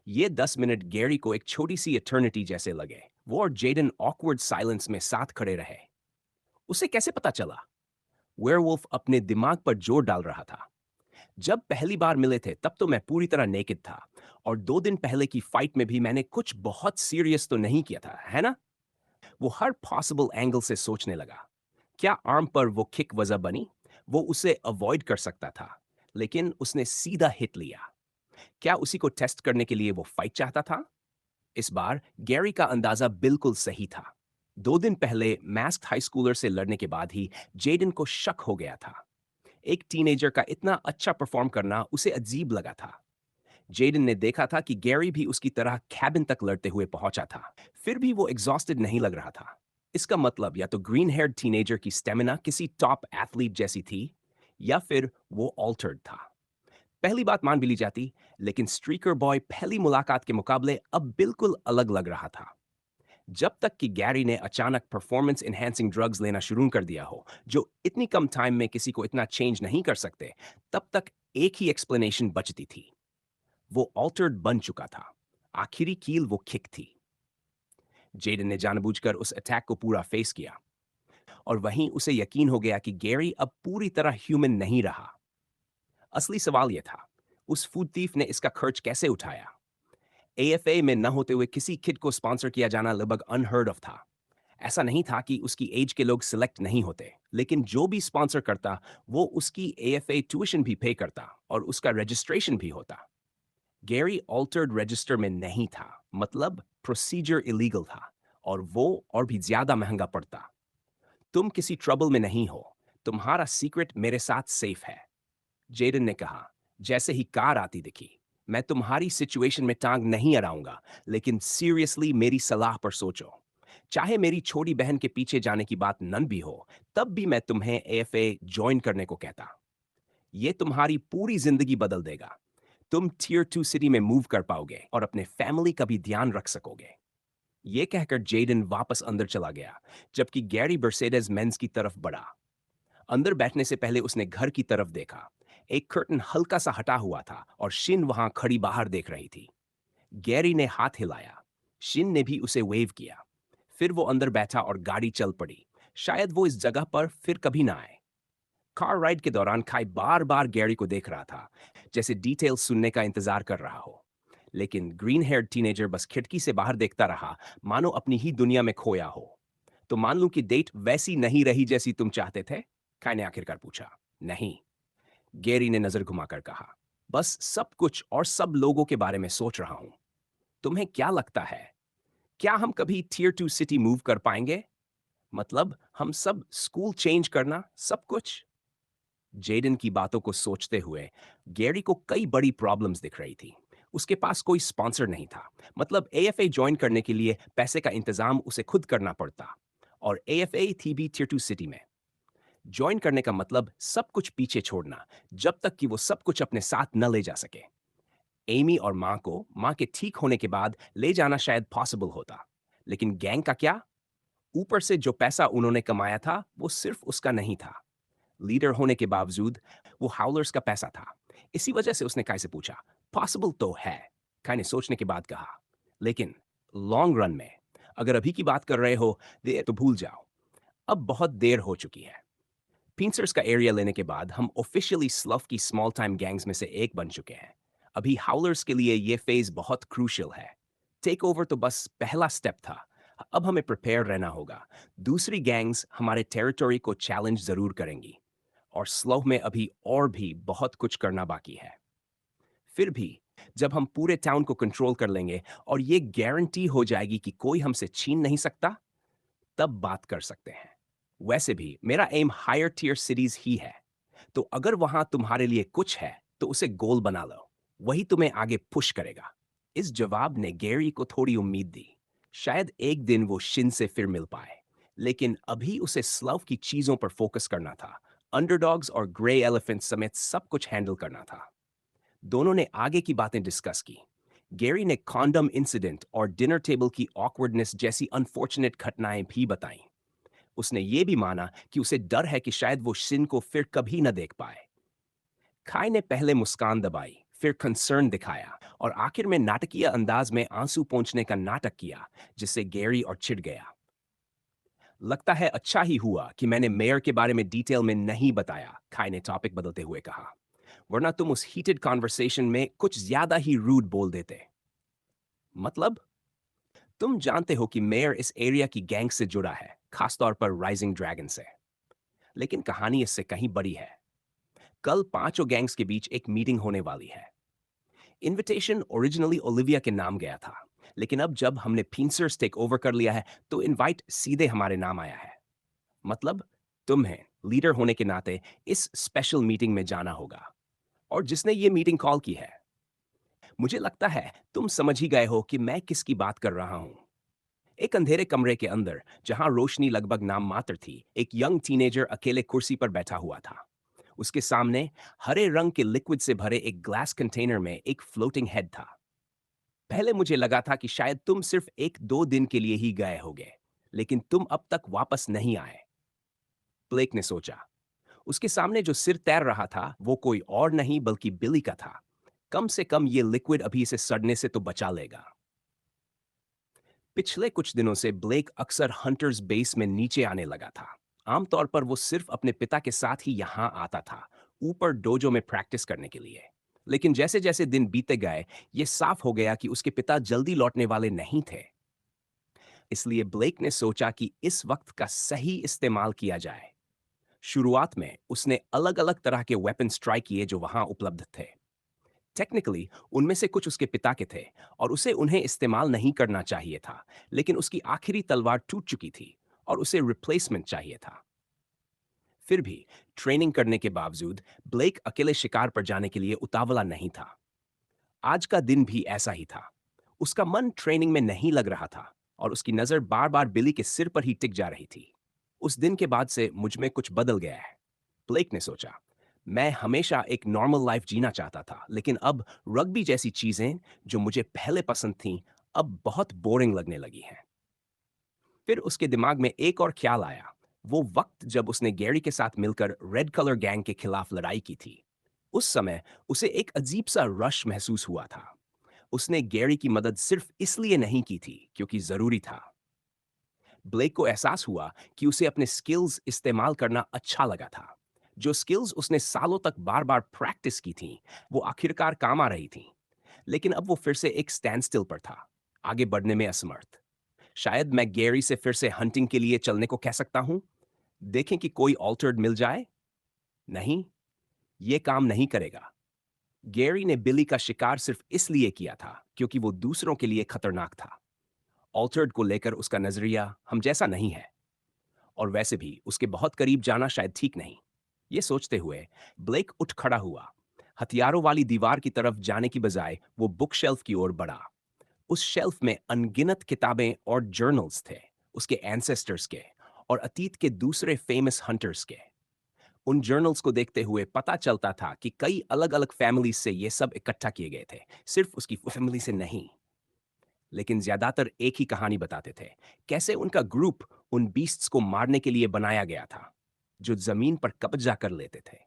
ये 10 मिनट गैरी को एक छोटी सी इटर्निटी जैसे लगे। वो और जेडन ऑकवर्ड साइलेंस में साथ खड़े रहे। उसे कैसे पता चला? वेयरवुल्फ अपने दिमाग पर जोर डाल रहा था। जब पहली बार मिले थे तब तो मैं पूरी तरह नेकेड था। और 2 दिन पहले की फाइट में भी मैंने कुछ बहुत सीरियस तो नहीं किया था, है ना? वो हर पॉसिबल एंगल से सोचने लगा। क्या आर्म पर वो किक वजह बनी? वो उसे अवॉइड कर सकता था, लेकिन उसने सीधा हिट लिया। क्या उसी को टेस्ट करने के लिए वो फाइट चाहता था? इस बार गैरी का अंदाजा बिल्कुल सही था। 2 दिन पहले मैस्क्ड हाई स्कूलर से लड़ने के बाद ही जेडन को शक हो गया था। एक टीनेजर का इतना अच्छा परफॉर्म करना उसे अजीब लगा था। जेडन ने देखा था कि गैरी भी उसकी तरह कैबिन तक लड़ते हुए पहुंचा था। फिर भी वो एग्जॉस्टेड नहीं लग रहा था। इसका मतलब या तो ग्रीन हेयर्ड टीनेजर की स्टेमिना किसी टॉप एथलीट जैसी थी, या फिर वो ऑल्टर्ड था। पहली बात मान भी ली जाती, लेकिन स्ट्रीकर बॉय पहली मुलाकात के मुकाबले अब बिल्कुल अलग लग रहा था। जब तक कि गैरी ने अचानक परफॉर्मेंस एनहांसिंग ड्रग्स लेना शुरू कर दिया हो, जो इतनी कम टाइम में किसी को इतना चेंज नहीं कर सकते, तब तक एक ही एक्सप्लेनेशन बचती थी। वो ऑल्टर्ड बन चुका था। आखिरी कील वो किक थी। जेडन ने जानबूझकर उस अटैक को पूरा फेस किया। और वहीं उसे यकीन हो गया कि गैरी अब पूरी तरह ह्यूमन नहीं रहा। असली सवाल यह था, उस फूड थीफ ने इसका खर्च कैसे उठाया? एएफए में न होते हुए किसी किड को स्पॉन्सर किया जाना लगभग अनहर्ड ऑफ था। ऐसा नहीं था कि उसकी एज के लोग सिलेक्ट नहीं होते, लेकिन जो भी स्पॉन्सर करता, वो उसकी एएफए ट्यूशन भी पे करता और उसका रजिस्ट्रेशन भी होता। गैरी ऑल्टर्ड रजिस्टर में नहीं था, मतलब प्रोसीजर इलीगल था। और वो और भी ज्यादा महंगा पड़ता। तुम किसी ट्रबल में नहीं हो। तुम्हारा सीक्रेट मेरे साथ सेफ है, जेडन ने कहा। जैसे ही कार आती दिखी, मैं तुम्हारी सिचुएशन में टांग नहीं अड़ाऊंगा, लेकिन सीरियसली मेरी सलाह पर सोचो। चाहे मेरी छोटी बहन के पीछे जाने की बात नन भी हो, तब भी मैं तुम्हें एएफए ज्वाइन करने को कहता। ये तुम्हारी पूरी जिंदगी बदल देगा। तुम टीयर 2 सिटी में मूव कर पाओगे और अपने फैमिली का भी ध्यान रख सकोगे। ये कहकर जेडन वापस अंदर चला गया, जबकि गैरी बर्सेडेज मेंस की तरफ बढ़ा। अंदर बैठने से पहले उसने घर की तरफ देखा। एक कर्टन हल्का सा हटा हुआ था और शिन वहां खड़ी बाहर देख रही थी। गैरी ने हाथ हिलाया। शिन ने भी उसे वेव किया। फिर वो अंदर बैठा और गाड़ी चल पड़ी। शायद वो इस जगह पर फिर कभी ना आए। कार राइड के दौरान खाई बार बार गैरी को देख रहा था, जैसे डिटेल सुनने का इंतजार कर रहा हो। लेकिन ग्रीन हेयर्ड टीनेजर बस खिड़की से बाहर देखता रहा, मानो अपनी ही दुनिया में खोया हो। तो मान लूं कि डेट वैसी नहीं रही जैसी तुम चाहते थे? काय ने आखिरकार पूछा। नहीं, गैरी ने नजर घुमाकर कहा। बस सब कुछ और सब लोगों के बारे में सोच रहा हूं। तुम्हें क्या लगता है, क्या हम कभी टीयर 2 सिटी मूव कर पाएंगे? मतलब हम सब स्कूल चेंज करना, सब कुछ? जेडन की बातों को सोचते हुए गैरी को कई बड़ी प्रॉब्लम्स दिख रही थी। उसके पास कोई स्पॉन्सर नहीं था, मतलब एएफए ज्वाइन करने के लिए पैसे का इंतजाम उसे खुद करना पड़ता। और एएफए थी भी टियर 2 सिटी में। ज्वाइन करने का मतलब सब कुछ पीछे छोड़ना, जब तक कि वो सब कुछ अपने साथ न ले जा सके। एमी और माँ को माँ के ठीक होने के बाद ले जाना शायद पॉसिबल होता, लेकिन गैंग का क्या? ऊपर से जो पैसा उन्होंने कमाया था वो सिर्फ उसका नहीं था। लीडर होने के बावजूद वो हाउलर्स का पैसा था। इसी वजह से उसने काय से पूछा। पॉसिबल तो है, काय ने सोचने के बाद कहा, लेकिन लॉन्ग रन में, अगर अभी की बात कर रहे हो, तो भूल जाओ। अब बहुत देर हो चुकी है। पिंसर्स का एरिया लेने के बाद हम ऑफिशियली स्लफ की स्मॉल टाइम गैंग्स में से एक बन चुके हैं। अभी हाउलर्स के लिए ये फेज बहुत क्रूशियल है। टेक ओवर तो बस पहला स्टेप था। अब हमें प्रिपेयर रहना होगा। दूसरी गैंग्स हमारे टेरिटरी को चैलेंज जरूर करेंगी, और स्लव में अभी और भी बहुत कुछ करना बाकी है। फिर भी जब हम पूरे टाउन को कंट्रोल कर लेंगे और ये गारंटी हो जाएगी कि कोई हमसे छीन नहीं सकता, तब बात कर सकते हैं। वैसे भी मेरा एम हायर टियर सिटीज ही है, तो अगर वहां तुम्हारे लिए कुछ है तो उसे गोल बना लो। वही तुम्हें आगे पुश करेगा। इस जवाब ने गैरी को थोड़ी उम्मीद दी। शायद एक दिन वो शिन से फिर मिल पाए, लेकिन अभी उसे स्लव की चीजों पर फोकस करना था। अंडरडॉग्स और ग्रे एलिफेंट समेत सब कुछ हैंडल करना था। दोनों ने आगे की बातें डिस्कस की। गैरी ने कॉन्डम इंसिडेंट और डिनर टेबल की ऑकवर्डनेस जैसी अनफॉर्चुनेट घटनाएं भी बताईं। उसने ये भी माना कि उसे डर है कि शायद वो शिन को फिर कभी न देख पाए। खाई ने पहले मुस्कान दबाई, फिर कंसर्न दिखाया और आखिर में नाटकीय अंदाज में आंसू पोंछने का नाटक किया, जिससे गैरी और चिढ़ गया। लगता है अच्छा ही हुआ कि मैंने मेयर के बारे में डिटेल में नहीं बताया, खाई ने टॉपिक बदलते हुए कहा। वरना तुम उस हीटेड कॉन्वर्सेशन में कुछ ज्यादा ही रूड बोल देते। मतलब? तुम जानते हो कि मेयर इस एरिया की गैंग से जुड़ा है, खासतौर पर राइजिंग ड्रैगन से। लेकिन कहानी इससे कहीं बड़ी है। कल पांचों गैंग्स के बीच एक मीटिंग होने वाली है। इनविटेशन ओरिजिनली ओलिविया के नाम गया था, लेकिन अब जब हमने पिंसर्स टेक ओवर कर लिया है तो इनवाइट सीधे हमारे नाम आया है। मतलब तुम्हें लीडर होने के नाते इस स्पेशल मीटिंग में जाना होगा। और जिसने ये मीटिंग कॉल की है, मुझे लगता है तुम समझ ही गए हो कि मैं किसकी बात कर रहा हूं। एक अंधेरे कमरे के अंदर, जहां रोशनी लगभग नाम मात्र थी, एक यंग टीनेजर अकेले कुर्सी पर बैठा हुआ था। उसके सामने हरे रंग के लिक्विड से भरे एक ग्लास कंटेनर में एक फ्लोटिंग हेड था। पहले मुझे लगा था कि शायद तुम सिर्फ एक दो दिन के लिए ही गए होगे, लेकिन तुम अब तक वापस नहीं आए। ब्लेक ने सोचा। उसके सामने जो सिर तैर रहा था वो कोई और नहीं बल्कि बिली का था। कम से कम ये लिक्विड अभी इसे सड़ने से तो बचा लेगा। पिछले कुछ दिनों से ब्लेक अक्सर हंटर्स बेस में नीचे आने लगा था। आमतौर पर वो सिर्फ अपने पिता के साथ ही यहां आता था, ऊपर डोजो में प्रैक्टिस करने के लिए। लेकिन जैसे जैसे दिन बीते गए, ये साफ हो गया कि उसके पिता जल्दी लौटने वाले नहीं थे। इसलिए ब्लेक ने सोचा कि इस वक्त का सही इस्तेमाल किया जाए। शुरुआत में उसने अलग अलग तरह के वेपन्स ट्राई किए जो वहां उपलब्ध थे। टेक्निकली उनमें से कुछ उसके पिता के थे और उसे उन्हें इस्तेमाल नहीं करना चाहिए था, लेकिन उसकी आखिरी तलवार टूट चुकी थी और उसे रिप्लेसमेंट चाहिए था। फिर भी ट्रेनिंग करने के बावजूद ब्लेक अकेले शिकार पर जाने के लिए उतावला नहीं था। आज का दिन भी ऐसा ही था। उसका मन ट्रेनिंग में नहीं लग रहा था और उसकी नजर बार बार बिली के सिर पर ही टिक जा रही थी। उस दिन के बाद से मुझ में कुछ बदल गया है, ब्लेक ने सोचा। मैं हमेशा एक नॉर्मल लाइफ जीना चाहता था, लेकिन अब रग्बी जैसी चीजें जो मुझे पहले पसंद थीं, अब बहुत बोरिंग लगने लगी हैं। फिर उसके दिमाग में एक और ख्याल आया। वो वक्त जब उसने गैरी के साथ मिलकर रेड कलर गैंग के खिलाफ लड़ाई की थी। उस समय उसे एक अजीब सा रश महसूस हुआ था। उसने गैरी की मदद सिर्फ इसलिए नहीं की थी क्योंकि जरूरी था। ब्लेक को एहसास हुआ कि उसे अपने स्किल्स इस्तेमाल करना अच्छा लगा था। जो स्किल्स उसने सालों तक बार बार प्रैक्टिस की थी, वो आखिरकार काम आ रही थी। लेकिन अब वो फिर से एक स्टैंड स्टिल पर था, आगे बढ़ने में असमर्थ। शायद मैं गैरी से फिर से हंटिंग के लिए चलने को कह सकता हूं। देखें कि कोई ऑल्टर्ड मिल जाए। नहीं, ये काम नहीं करेगा। गैरी ने बिली का शिकार सिर्फ इसलिए किया था क्योंकि वो दूसरों के लिए खतरनाक था। ऑल्टर्ड को लेकर उसका नजरिया हम जैसा नहीं है, और वैसे भी उसके बहुत करीब जाना शायद ठीक नहीं। ये सोचते हुए ब्लेक उठ खड़ा हुआ। हथियारों वाली दीवार की तरफ जाने की बजाय वो बुक शेल्फ की ओर बढ़ा। उस शेल्फ में अनगिनत किताबें और जर्नल्स थे, उसके एंसेस्टर्स के और अतीत के दूसरे फेमस हंटर्स के। उन जर्नल्स को देखते हुए पता चलता था कि कई अलग अलग फैमिली से ये सब इकट्ठा किए गए थे, सिर्फ उसकी फैमिली से नहीं। लेकिन ज्यादातर एक ही कहानी बताते थे, कैसे उनका ग्रुप उन बीस्ट्स को मारने के लिए बनाया गया था, जो जमीन पर कब्जा कर लेते थे।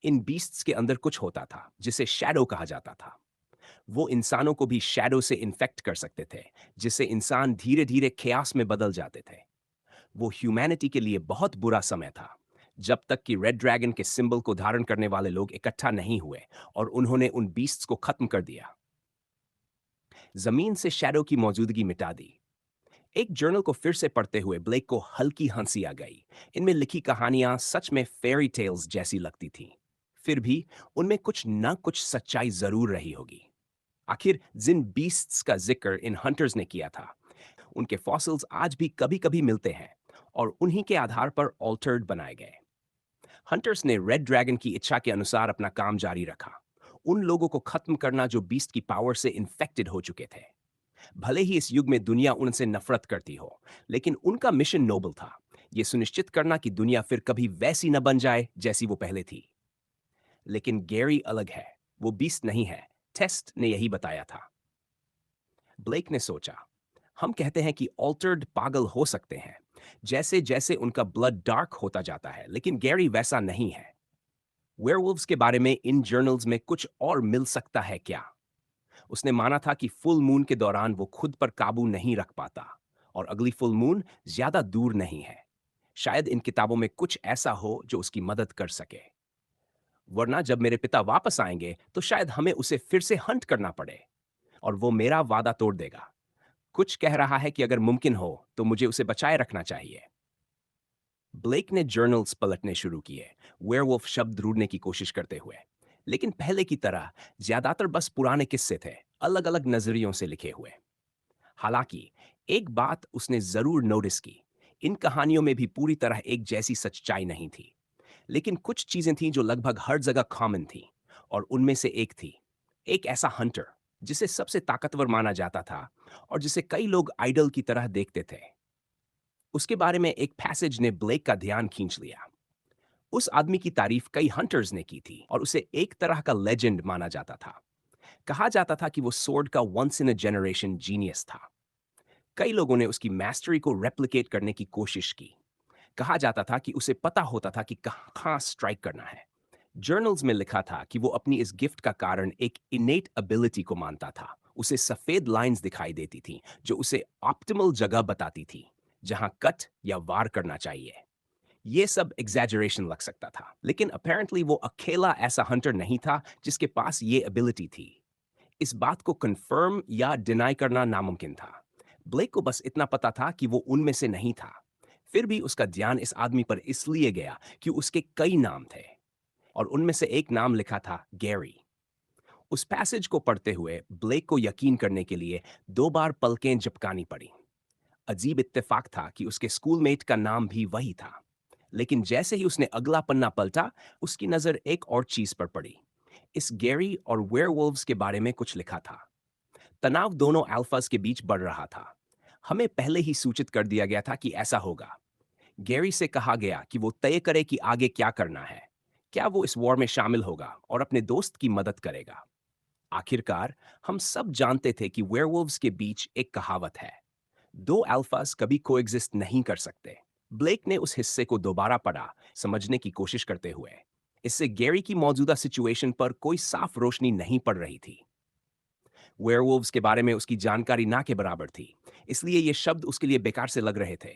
इन बीस्ट्स के अंदर कुछ होता था जिसे शैडो कहा जाता था। वो इंसानों को भी शैडो से इन्फेक्ट कर सकते थे, जिससे इंसान धीरे धीरे खेयास में बदल जाते थे। वो ह्यूमैनिटी के लिए बहुत बुरा समय था, जब तक कि रेड ड्रैगन के सिंबल को धारण करने वाले लोग इकट्ठा नहीं हुए और उन्होंने उन बीस्ट्स को खत्म कर दिया। जमीन से शैडो की मौजूदगी मिटा दी। एक जर्नल को फिर से पढ़ते हुए ब्लेक को हल्की हंसी आ गई। इनमें लिखी कहानियां सच में फेरी टेल्स जैसी लगती थीं। फिर भी उनमें कुछ न कुछ सच्चाई जरूर रही होगी। आखिर जिन बीस्ट्स का जिक्र इन हंटर्स ने किया था, उनके फॉसिल्स आज भी कभी-कभी मिलते हैं और उन्हीं के आधार पर ऑल्टर्ड बनाए गए। हंटर्स ने रेड ड्रैगन की इच्छा के अनुसार अपना काम जारी रखा, उन लोगों को खत्म करना जो बीस्ट की पावर से इन्फेक्टेड हो चुके थे। भले ही इस युग में दुनिया उनसे नफरत करती हो, लेकिन उनका मिशन नोबल था, ये सुनिश्चित करना कि दुनिया फिर कभी वैसी न बन जाए जैसी वो पहले थी। लेकिन गैरी अलग है, वो बीस्ट नहीं है। टेस्ट ने यही बताया था। ब्लेक ने सोचा, हम कहते हैं कि ऑल्टर्ड पागल हो सकते हैं जैसे जैसे उनका ब्लड डार्क होता जाता है, लेकिन गैरी वैसा नहीं है। वेयरवुल्व्स के बारे में इन जर्नल्स में कुछ और मिल सकता है क्या? उसने माना था कि फुल मून के दौरान वो खुद पर काबू नहीं रख पाता और अगली फुल मून ज्यादा दूर नहीं है। शायद इन किताबों में कुछ ऐसा हो जो उसकी मदद कर सके। वरना जब मेरे पिता वापस आएंगे तो शायद हमें उसे फिर से हंट करना पड़े और वो मेरा वादा तोड़ देगा। कुछ कह रहा है कि अगर मुमकिन हो तो मुझे उसे बचाए रखना चाहिए। ब्लेक ने जर्नल्स पलटने शुरू किए, वेयरवुल्फ शब्द ढूंढने की कोशिश करते हुए। लेकिन पहले की तरह ज्यादातर बस पुराने किस्से थे, अलग अलग नजरियों से लिखे हुए। हालांकि एक बात उसने जरूर नोटिस की, इन कहानियों में भी पूरी तरह एक जैसी सच्चाई नहीं थी। लेकिन कुछ चीजें थीं जो लगभग हर जगह कॉमन थीं, और उनमें से एक थी एक ऐसा हंटर जिसे सबसे ताकतवर माना जाता था और जिसे कई लोग आइडल की तरह देखते थे। उसके बारे में एक पैसेज ने ब्लेक का ध्यान खींच लिया। उस आदमी की तारीफ कई हंटर्स ने की थी और उसे एक तरह का लेजेंड माना जाता था। कहा जाता था कि वो सोर्ड का once in a generation genius था। कई लोगों ने उसकी मास्टरी को रेप्लिकेट करने की कोशिश की। कहा जाता था कि उसे पता होता था कि कहाँ स्ट्राइक करना है। जर्नल्स में लिखा था कि वो अपनी इस गिफ्ट का कारण एक इनेट एबिलिटी को मानता था। उसे सफेद लाइंस दिखाई देती थी जो उसे ऑप्टिमल जगह बताती थी जहां कट या वार करना चाहिए। ये सब एग्जैजरेशन लग सकता था, लेकिन अपेरेंटली वो अकेला ऐसा हंटर नहीं था जिसके पास ये एबिलिटी थी। इस बात को कंफर्म या डिनाई करना नामुमकिन था। ब्लेक को बस इतना पता था कि वो उनमें से नहीं था। फिर भी उसका ध्यान इस आदमी पर इसलिए गया कि उसके कई नाम थे और उनमें से एक नाम लिखा था गैरी। उस पैसेज को पढ़ते हुए ब्लेक को यकीन करने के लिए 2 बार पलकें झपकानी पड़ी। अजीब इत्तेफाक था कि उसके स्कूलमेट का नाम भी वही था। लेकिन जैसे ही उसने अगला पन्ना पलटा, उसकी नजर एक और चीज पर पड़ी। इस गैरी और वेयरवुल्व्स के बारे में कुछ लिखा था। तनाव दोनों अल्फाज के बीच बढ़ रहा था। हमें पहले ही सूचित कर दिया गया था कि ऐसा होगा। गैरी से कहा गया कि वो तय करे कि आगे क्या करना है। क्या वो इस वॉर में शामिल होगा और अपने दोस्त की मदद करेगा? आखिरकार हम सब जानते थे कि वेयरवुल्व्स के बीच एक कहावत है, दो अल्फाज कभी कोएग्जिस्ट नहीं कर सकते। ब्लेक ने उस हिस्से को दोबारा पढ़ा, समझने की कोशिश करते हुए। इससे गैरी की मौजूदा सिचुएशन पर कोई साफ रोशनी नहीं पड़ रही थी। वेयरवुल्व्स के बारे में उसकी जानकारी ना के बराबर थी, इसलिए ये शब्द उसके लिए बेकार से लग रहे थे।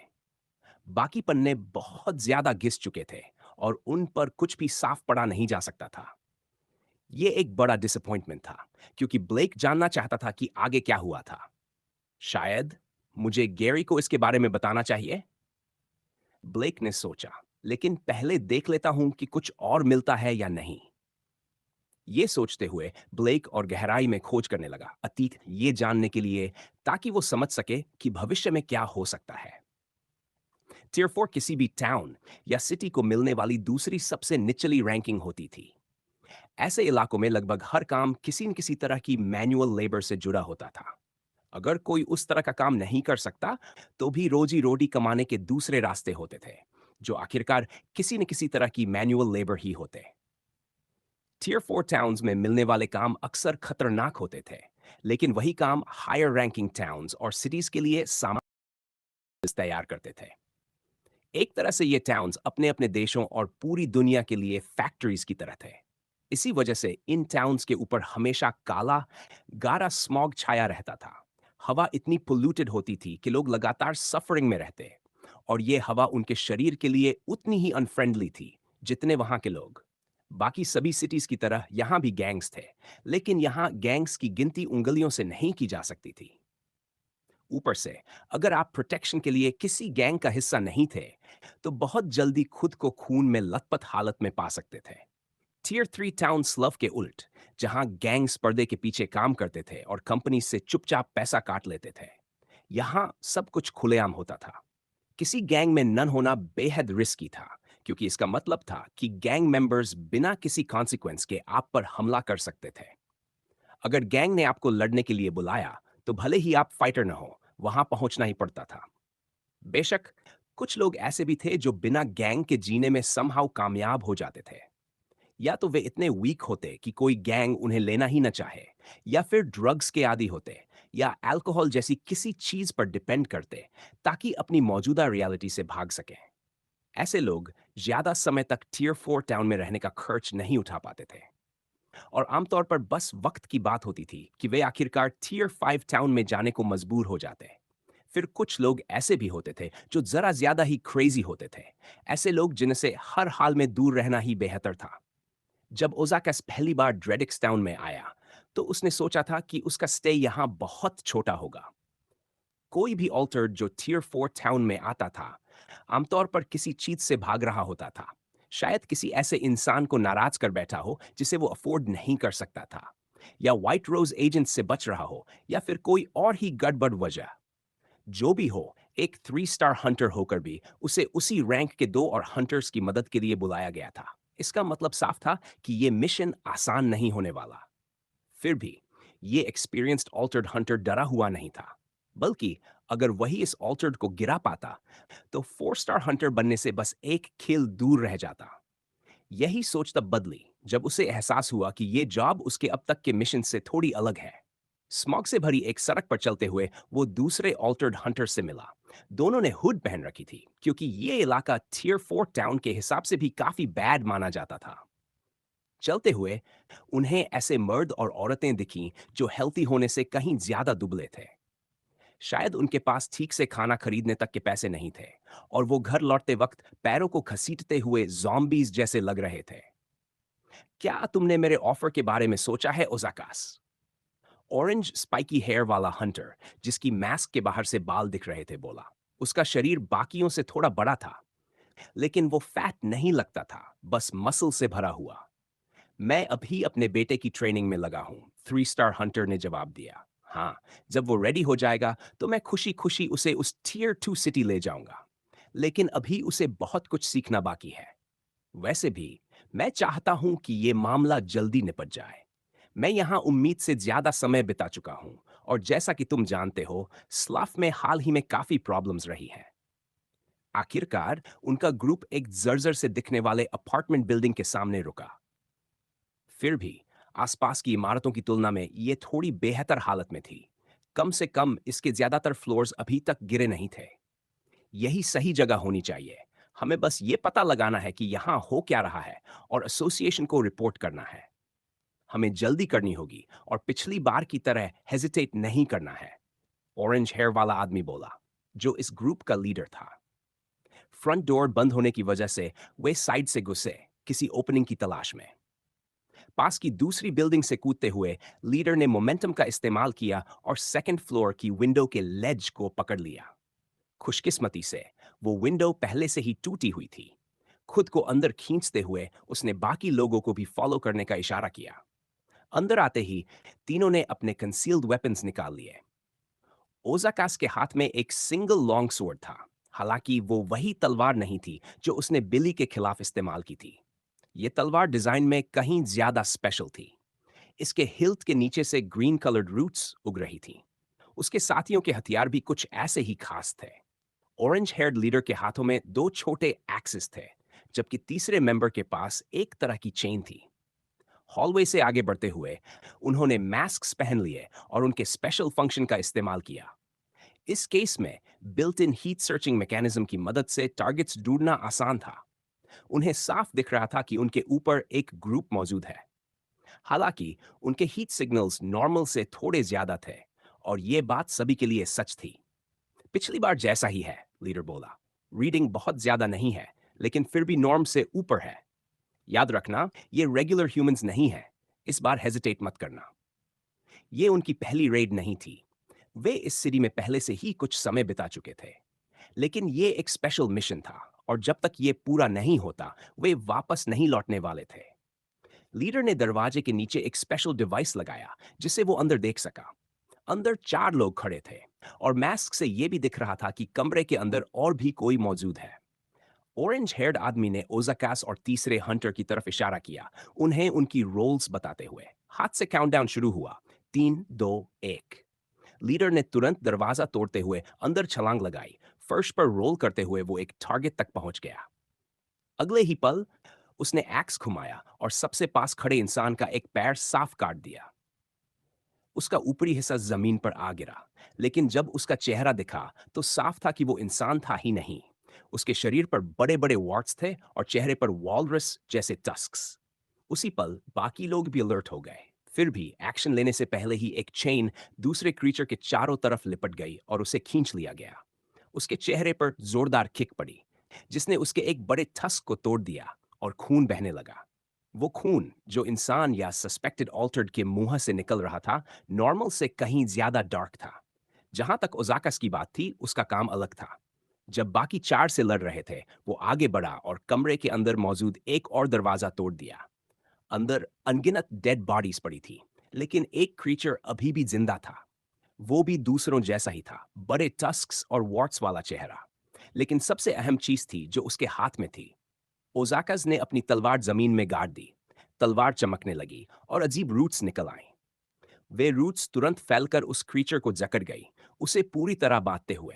बाकी पन्ने बहुत ज्यादा घिस चुके थे और उन पर कुछ भी साफ पढ़ा नहीं जा सकता था। ये एक बड़ा डिसअपॉइंटमेंट था, क्योंकि ब्लेक जानना चाहता था कि आगे क्या हुआ था। शायद मुझे गैरी को इसके बारे में बताना चाहिए, ब्लेक ने सोचा, लेकिन पहले देख लेता हूं कि कुछ और मिलता है या नहीं। ये सोचते हुए ब्लेक और गहराई में खोज करने लगा, अतीत ये जानने के लिए, ताकि वो समझ सके कि भविष्य में क्या हो सकता है। टियर 4 किसी भी टाउन या सिटी को मिलने वाली दूसरी सबसे निचली रैंकिंग होती थी। ऐसे इलाकों में लगभग हर काम किसी न किसी तरह की मैनुअल लेबर से जुड़ा होता था। अगर कोई उस तरह का काम नहीं कर सकता, तो भी रोजी रोटी कमाने के दूसरे रास्ते होते थे, जो आखिरकार किसी न किसी तरह की मैनुअल लेबर ही होते। टियर 4 टाउन्स में मिलने वाले काम अक्सर खतरनाक होते थे, लेकिन वही काम हायर रैंकिंग टाउन्स और सिटीज के लिए सामान तैयार करते थे। एक तरह से ये टाउन्स अपने अपने देशों और पूरी दुनिया के लिए फैक्ट्रीज की तरह थे। इसी वजह से इन टाउन्स के ऊपर हमेशा काला, गाढ़ा स्मॉग छाया रहता था। हवा इतनी पोल्यूटेड होती थी कि लोग लगातार सफरिंग में रहते, और ये हवा उनके शरीर के लिए उतनी ही अनफ्रेंडली थी जितने वहां के लोग। बाकी सभी सिटीज की तरह यहां भी गैंग्स थे, लेकिन यहां गैंग्स की गिनती उंगलियों से नहीं की जा सकती थी। ऊपर से, अगर आप प्रोटेक्शन के लिए किसी गैंग का हिस्सा नहीं थे, तो बहुत जल्दी खुद को खून में लथपथ हालत में पा सकते थे। टीयर 3 टाउन स्लव के उल्ट, जहां गैंग्स पर्दे के पीछे काम करते थे और कंपनी से चुपचाप पैसा काट लेते थे, यहां सब कुछ खुलेआम होता था। किसी गैंग में नन होना बेहद रिस्की था, क्योंकि इसका मतलब था कि गैंग मेंबर्स बिना किसी कॉन्सिक्वेंस के आप पर हमला कर सकते थे। अगर गैंग ने आपको लड़ने के लिए बुलाया, तो भले ही आप फाइटर न हो, वहां पहुंचना ही पड़ता था। बेशक, कुछ लोग ऐसे भी थे जो बिना गैंग के जीने में समहाउ कामयाब हो जाते थे। या तो वे इतने वीक होते कि कोई गैंग उन्हें लेना ही न चाहे, या फिर ड्रग्स के आदी होते, या अल्कोहल जैसी किसी चीज पर डिपेंड करते ताकि अपनी मौजूदा रियलिटी से भाग सकें। ऐसे लोग ज्यादा समय तक टीयर 4 टाउन में रहने का खर्च नहीं उठा पाते थे, और आमतौर पर बस वक्त की बात होती थी कि वे आखिरकार टीयर 5 टाउन में जाने को मजबूर हो जाते। फिर कुछ लोग ऐसे भी होते थे जो जरा ज्यादा ही क्रेजी होते थे, ऐसे लोग जिनसे हर हाल में दूर रहना ही बेहतर था। जब ओजाकस पहली बार ड्रेडिक्स टाउन में आया, तो उसने सोचा था कि उसका स्टे यहां बहुत छोटा होगा। कोई भी ऑल्टर्ड जो टीयर 4 टाउन में आता था, आमतौर पर किसी चीज से भाग रहा होता था। शायद किसी ऐसे इंसान को नाराज कर बैठा हो जिसे वो अफोर्ड नहीं कर सकता था, या व्हाइट रोज एजेंट से बच रहा हो, या फिर कोई और ही गड़बड़ वजह। जो भी हो, एक 3 स्टार हंटर होकर भी उसे उसी रैंक के दो और हंटर्स की मदद के लिए बुलाया गया था। इसका मतलब साफ था कि यह मिशन आसान नहीं होने वाला। फिर भी ये एक्सपीरियंस्ड ऑल्टर्ड हंटर डरा हुआ नहीं था, बल्कि अगर वही इस ऑल्टर्ड को गिरा पाता, तो 4 स्टार हंटर बनने से बस एक खेल दूर रह जाता। यही सोच तब बदली जब उसे एहसास हुआ कि ये जॉब उसके अब तक के मिशन से थोड़ी अलग है। स्मॉग से भरी एक सड़क पर चलते हुए वो दूसरे ऑल्टर्ड हंटर से मिला। दोनों ने हुड पहन रखी थी, क्योंकि ये इलाका टीयर 4 टाउन के हिसाब से भी काफी बैड माना जाता था। चलते हुए उन्हें ऐसे मर्द और औरतें दिखीं जो हेल्थी होने से कहीं ज्यादा दुबले थे। शायद उनके पास ठीक से खाना खरीदने तक के पैसे नहीं थे, और वो घर लौटते वक्त पैरों को घसीटते हुए जॉम्बीज जैसे लग रहे थे। क्या तुमने मेरे ऑफर के बारे में सोचा है, ओजाकास? ऑरेंज स्पाइकी हेयर वाला हंटर, जिसकी मास्क के बाहर से बाल दिख रहे थे, बोला। उसका शरीर बाकियों से थोड़ा बड़ा था, लेकिन वो फैट नहीं लगता था, बस मसल से भरा हुआ। मैं अभी अपने बेटे की ट्रेनिंग में लगा हूँ, 3 स्टार हंटर ने जवाब दिया। हाँ, जब वो रेडी हो जाएगा, तो मैं खुशी खुशी उसे उस टीयर 2 सिटी ले जाऊंगा। लेकिन अभी उसे बहुत कुछ सीखना बाकी है। वैसे भी मैं चाहता हूं कि ये मामला जल्दी निपट जाए। मैं यहां उम्मीद से ज्यादा समय बिता चुका हूं, और जैसा कि तुम जानते हो, स्लाफ में हाल ही में काफी प्रॉब्लम्स रही हैं। आखिरकार उनका ग्रुप एक जर्जर से दिखने वाले अपार्टमेंट बिल्डिंग के सामने रुका। फिर भी आसपास की इमारतों की तुलना में ये थोड़ी बेहतर हालत में थी। कम से कम इसके ज्यादातर फ्लोर्स अभी तक गिरे नहीं थे। यही सही जगह होनी चाहिए। हमें बस ये पता लगाना है कि यहाँ हो क्या रहा है, और एसोसिएशन को रिपोर्ट करना है। हमें जल्दी करनी होगी, और पिछली बार की तरह हेजिटेट नहीं करना है। ऑरेंज हेयर वाला आदमी बोला, जो इस ग्रुप का लीडर था। फ्रंट डोर बंद होने की वजह से वे साइड से घुसे, किसी ओपनिंग की तलाश में। पास की दूसरी बिल्डिंग से कूदते हुए लीडर ने मोमेंटम का इस्तेमाल किया और सेकंड फ्लोर की विंडो के लेज को पकड़ लिया। खुशकिस्मती से वो विंडो पहले से ही टूटी हुई थी। खुद को अंदर खींचते हुए उसने बाकी लोगों को भी फॉलो करने का इशारा किया। अंदर आते ही तीनों ने अपने कंसील्ड वेपन्स निकाल लिए। ओजाकास के हाथ में एक सिंगल लॉन्ग स्वॉर्ड था। हालांकि वो वही तलवार नहीं थी जो उसने बिली के खिलाफ इस्तेमाल की थी। ये तलवार डिजाइन में कहीं ज्यादा स्पेशल थी। इसके हिल्ट के नीचे से ग्रीन कलर्ड रूट्स उग रही थीं। उसके साथियों के हथियार भी कुछ ऐसे ही खास थे। ऑरेंज हेयर्ड लीडर के हाथों में दो छोटे एक्सिस थे, जबकि तीसरे मेंबर के पास एक तरह की चेन थी। हॉलवे से आगे बढ़ते हुए उन्होंने मास्क पहन लिए और उनके स्पेशल फंक्शन का इस्तेमाल किया। इस केस में built in heat searching mechanism की मदद से टारगेट्स ढूंढना आसान था। उन्हें साफ दिख रहा था कि उनके ऊपर एक ग्रुप मौजूद है। हालांकि उनके हीट सिग्नल्स नॉर्मल से थोड़े ज्यादा थे, और यह बात सभी के लिए सच थी। पिछली बार जैसा ही है, लीडर बोला। रीडिंग बहुत ज्यादा नहीं है, लेकिन फिर भी नॉर्म से ऊपर है। याद रखना, ये रेगुलर ह्यूमंस नहीं है। इस बार हेजिटेट मत करना। ये उनकी पहली रेड नहीं थी। वे इस सिटी में पहले से ही कुछ समय बिता चुके थे। लेकिन ये एक स्पेशल मिशन था, और जब तक ये पूरा नहीं होता, वे वापस नहीं लौटने वाले थे। लीडर ने दरवाजे के नीचे एक स्पेशल डिवाइस लगाया, जिससे वो अंदर देख सका। अंदर 4 लोग खड़े थे, और मास्क से ये भी दिख रहा था कि कमरे के अंदर और भी कोई मौजूद है। ऑरेंज हेयर्ड आदमी ने ओजाकास और तीसरे हंटर की तरफ इशारा किया, उन्हें उनकी रोल्स बताते हुए। हाथ से काउंटडाउन शुरू हुआ। 3, 2, 1। लीडर ने तुरंत दरवाजा तोड़ते हुए अंदर छलांग लगाई। फर्श पर रोल करते हुए वो एक टारगेट तक पहुंच गया। अगले ही पल उसने एक्स घुमाया और सबसे पास खड़े इंसान का एक पैर साफ काट दिया। उसका ऊपरी हिस्सा जमीन पर आ गिरा, लेकिन जब उसका चेहरा दिखा तो साफ था कि वो इंसान था ही नहीं। उसके शरीर पर बड़े बड़े वॉर्ट्स थे और चेहरे पर वॉलरस जैसे टस्क्स। उसी पल बाकी लोग भी अलर्ट हो गए। फिर भी एक्शन लेने से पहले ही एक चेन दूसरे क्रीचर के चारों तरफ लिपट गई और उसे खींच लिया गया। उसके चेहरे पर जोरदार किक पड़ी, जिसने उसके एक बड़े ठस को तोड़ दिया और खून बहने लगा। वो खून जो इंसान या सस्पेक्टेड ऑल्टर्ड के मुंह से निकल रहा था, नॉर्मल से कहीं ज्यादा डार्क था। जहां तक ओजाकस की बात थी, उसका काम अलग था। जब बाकी 4 से लड़ रहे थे, वो आगे बढ़ा और कमरे के अंदर मौजूद एक और दरवाजा तोड़ दिया। अंदर अनगिनत डेड बॉडीज पड़ी थी, लेकिन एक क्रीचर अभी भी जिंदा था। वो भी दूसरों जैसा ही था, बड़े टस्क्स और वॉर्ट्स वाला चेहरा। लेकिन सबसे अहम चीज थी जो उसके हाथ में थी। ओजाकस ने अपनी तलवार जमीन में गाड़ दी। तलवार चमकने लगी और अजीब रूट्स निकल आईं। वे रूट्स तुरंत फैलकर उस क्रीचर को जकड़ गई, उसे पूरी तरह बांधते हुए।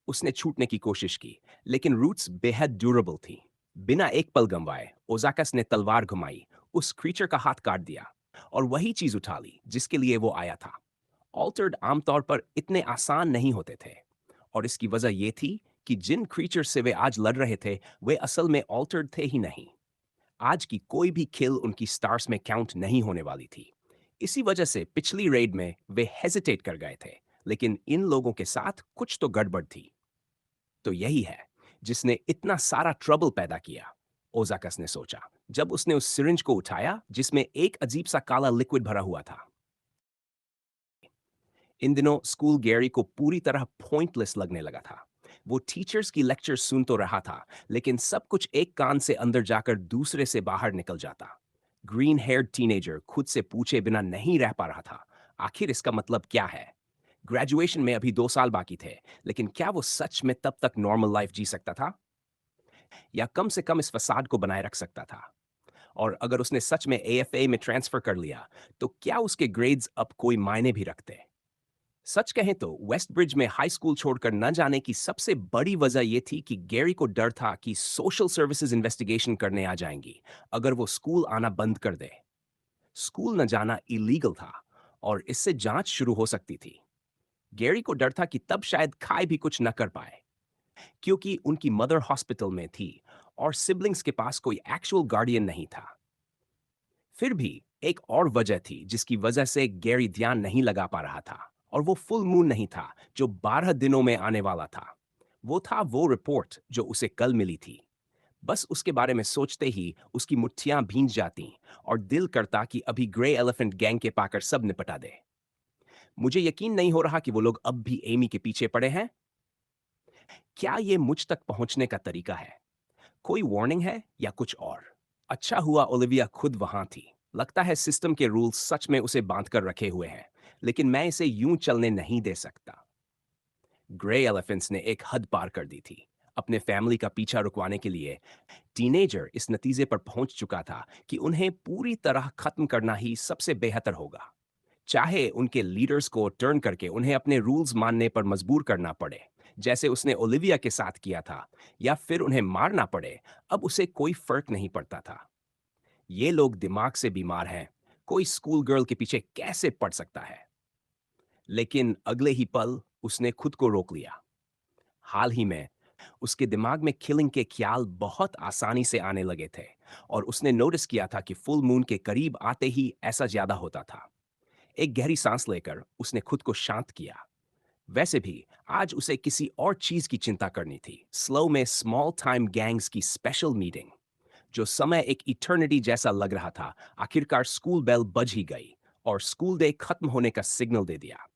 उसने छूटने की कोशिश की, लेकिन रूट्स बेहद ड्यूरेबल थी। बिना एक पल गंवाए ओजाकस ने तलवार घुमाई, उस क्रीचर का हाथ काट दिया और वही चीज उठा ली जिसके लिए वो आया था। ऑल्टर्ड आमतौर पर इतने आसान नहीं होते थे, और इसकी वजह यह थी कि जिन क्रीचर से वे आज लड़ रहे थे, वे असल में ऑल्टर्ड थे ही नहीं। आज की कोई भी किल उनकी स्टार्स में काउंट नहीं होने वाली थी। इसी वजह से पिछली रेड में वे हेजिटेट कर गए थे, लेकिन इन लोगों के साथ कुछ तो गड़बड़ थी। तो यही है जिसने इतना सारा ट्रबल पैदा किया, ओजाकस ने सोचा, जब उसने उस सिरिंज को उठाया जिसमें एक अजीब सा काला लिक्विड भरा हुआ था। इन दिनों स्कूल गैरी को पूरी तरह पॉइंटलेस लगने लगा था। वो टीचर्स की लेक्चर सुन तो रहा था, लेकिन सब कुछ एक कान से अंदर जाकर दूसरे से बाहर निकल जाता। ग्रीन हेयर्ड टीनेजर खुद से पूछे बिना नहीं रह पा रहा था, आखिर इसका मतलब क्या है? ग्रेजुएशन में अभी 2 साल बाकी थे, लेकिन क्या वो सच में तब तक नॉर्मल लाइफ जी सकता था, या कम से कम इस फसाद को बनाए रख सकता था? और अगर उसने सच में एएफए में ट्रांसफर कर लिया, तो क्या उसके ग्रेड्स अब कोई मायने भी रखते? सच कहें तो वेस्ट ब्रिज में हाई स्कूल छोड़कर न जाने की सबसे बड़ी वजह यह थी कि गैरी को डर था कि सोशल सर्विसेज इन्वेस्टिगेशन करने आ जाएंगी अगर वो स्कूल आना बंद कर दे। स्कूल न जाना इलीगल था, और इससे जांच शुरू हो सकती थी। गैरी को डर था कि तब शायद खाए भी कुछ न कर पाए, क्योंकि उनकी मदर हॉस्पिटल में थी और सिबलिंग्स के पास कोई एक्चुअल गार्डियन नहीं था। फिर भी एक और वजह थी जिसकी वजह से गैरी ध्यान नहीं लगा पा रहा था, और वो फुल मून नहीं था जो 12 दिनों में आने वाला था। वो था वो रिपोर्ट जो उसे कल मिली थी। बस उसके बारे में सोचते ही उसकी मुट्ठियां भींज जाती, और दिल करता कि अभी ग्रे एलिफेंट गैंग के पाकर सब निपटा दे। मुझे यकीन नहीं हो रहा कि वो लोग अब भी एमी के पीछे पड़े हैं। क्या ये मुझ तक पहुंचने का तरीका है? कोई वार्निंग है या कुछ और? अच्छा हुआ ओलिविया खुद वहां थी। लगता है सिस्टम के रूल्स सच में उसे बांध कर रखे हुए हैं, लेकिन मैं इसे यूं चलने नहीं दे सकता। ग्रे एलिफेंट्स ने एक हद पार कर दी थी। अपने फैमिली का पीछा रुकवाने के लिए टीनेजर इस नतीजे पर पहुंच चुका था कि उन्हें पूरी तरह खत्म करना ही सबसे बेहतर होगा। चाहे उनके लीडर्स को टर्न करके उन्हें अपने रूल्स मानने पर मजबूर करना पड़े, जैसे उसने ओलिविया के साथ किया था, या फिर उन्हें मारना पड़े, अब उसे कोई फर्क नहीं पड़ता था। ये लोग दिमाग से बीमार हैं। कोई स्कूल गर्ल के पीछे कैसे पड़ सकता है? लेकिन अगले ही पल उसने खुद को रोक लिया। हाल ही में उसके दिमाग में किलिंग के ख्याल बहुत आसानी से आने लगे थे, और उसने नोटिस किया था कि फुल मून के करीब आते ही ऐसा ज्यादा होता था। एक गहरी सांस लेकर उसने खुद को शांत किया। वैसे भी आज उसे किसी और चीज की चिंता करनी थी, स्लो में स्मॉल टाइम गैंग्स की स्पेशल मीटिंग। जो समय एक इटर्निटी जैसा लग रहा था, आखिरकार स्कूल बेल बज ही गई और स्कूल डे खत्म होने का सिग्नल दे दिया।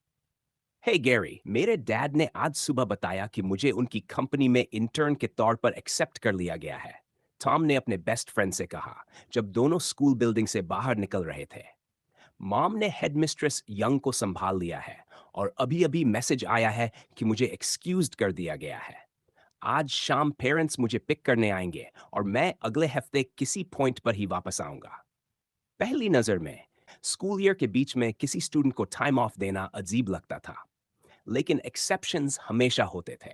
हे गैरी, मेरे डैड ने आज सुबह बताया कि मुझे उनकी कंपनी में इंटर्न के तौर पर एक्सेप्ट कर लिया गया है। टॉम ने अपने बेस्ट फ्रेंड से कहा जब दोनों स्कूल बिल्डिंग से बाहर निकल रहे थे। मॉम ने हेडमिस्ट्रेस यंग को संभाल लिया है और अभी अभी मैसेज आया है कि मुझे एक्सक्यूज्ड कर दिया गया है। आज शाम पेरेंट्स मुझे पिक करने आएंगे और मैं अगले हफ्ते किसी पॉइंट पर ही वापस आऊंगा। पहली नजर में स्कूल ईयर के बीच में किसी स्टूडेंट को टाइम ऑफ देना अजीब लगता था, लेकिन एक्सेप्शंस हमेशा होते थे।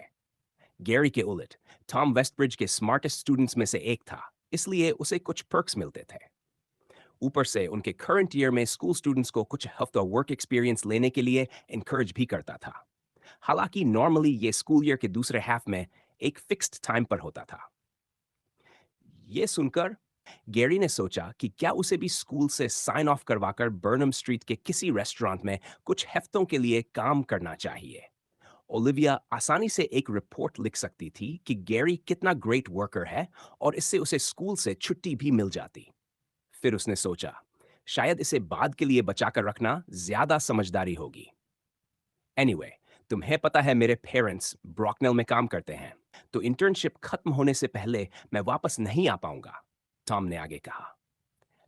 गैरी के उलट टॉम वेस्टब्रिज के स्मार्टेस्ट स्टूडेंट्स में से एक था, इसलिए उसे कुछ पर्क्स मिलते थे। ऊपर से उनके करंट ईयर में स्कूल स्टूडेंट्स को कुछ हफ्ता वर्क एक्सपीरियंस लेने के लिए इनकरेज भी करता था। हालांकि नॉर्मली ये स्कूल ईयर के दूसरे हाफ में एक फिक्स्ड टाइम पर होता था। ये सुनकर गैरी ने सोचा कि क्या उसे भी स्कूल से साइन ऑफ करवाकर बर्नम स्ट्रीट के किसी रेस्टोरेंट में कुछ हफ्तों के लिए काम करना चाहिए। ओलिविया आसानी से एक रिपोर्ट लिख सकती थी कि गैरी कितना ग्रेट वर्कर है और इससे उसे स्कूल से छुट्टी भी मिल जाती। फिर उसने सोचा, शायद इसे बाद के लिए बचाकर रखना ज्यादा समझदारी होगी। एनीवे, तुम्हें पता है मेरे पेरेंट्स ब्रॉकनेल में काम करते हैं, तो इंटर्नशिप खत्म होने से पहले मैं वापस नहीं आ पाऊंगा, टॉम ने आगे कहा।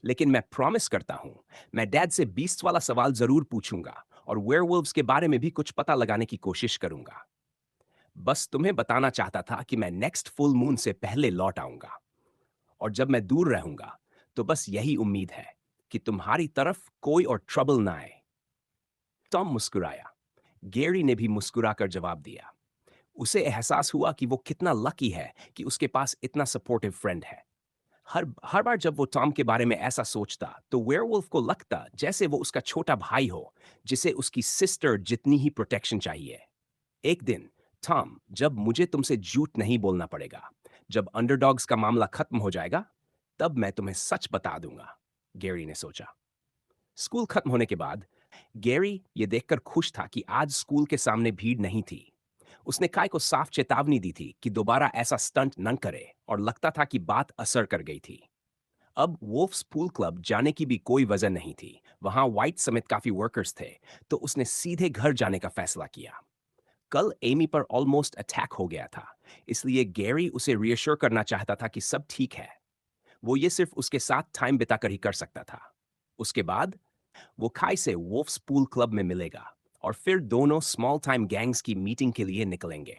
लेकिन मैं प्रॉमिस करता हूं, मैं डैड से बीस्ट वाला सवाल जरूर पूछूंगा और वेयरवुल्व्स के बारे में भी कुछ पता लगाने की कोशिश करूंगा। बस तुम्हें बताना चाहता था कि मैं नेक्स्ट फुल मून से पहले लौट आऊंगा, और जब मैं दूर रहूंगा तो बस यही उम्मीद है कि तुम्हारी तरफ कोई और ट्रबल ना आए। टॉम मुस्कुराया। गैरी ने भी मुस्कुराकर जवाब दिया। उसे एहसास हुआ कि वो कितना लकी है कि उसके पास इतना सपोर्टिव फ्रेंड है। हर हर बार जब वो टॉम के बारे में ऐसा सोचता तो वेयरवुल्फ को लगता जैसे वो उसका छोटा भाई हो, जिसे उसकी सिस्टर जितनी ही प्रोटेक्शन चाहिए। एक दिन, टॉम, जब मुझे तुमसे झूठ नहीं बोलना पड़ेगा, जब अंडरडॉग्स का मामला खत्म हो जाएगा, तब मैं तुम्हें सच बता दूंगा, गैरी ने सोचा। स्कूल खत्म होने के बाद गैरी ये देखकर खुश था कि आज स्कूल के सामने भीड़ नहीं थी। उसने काय को साफ चेतावनी दी थी कि दोबारा ऐसा स्टंट न करे, और लगता था कि बात असर कर गई थी। अब वोल्फ्स पूल क्लब जाने की भी कोई वजह नहीं थी। वहां व्हाइट समेत काफी वर्कर्स थे, तो उसने सीधे घर जाने का फैसला किया। कल एमी पर ऑलमोस्ट अटैक हो गया था, इसलिए गैरी उसे रियश्योर करना चाहता था कि सब ठीक है। वो ये सिर्फ उसके साथ टाइम बिताकर ही कर सकता था। उसके बाद वो खाई से वोल्फ्स पूल क्लब में मिलेगा और फिर दोनों स्मॉल टाइम गैंग्स की मीटिंग के लिए निकलेंगे।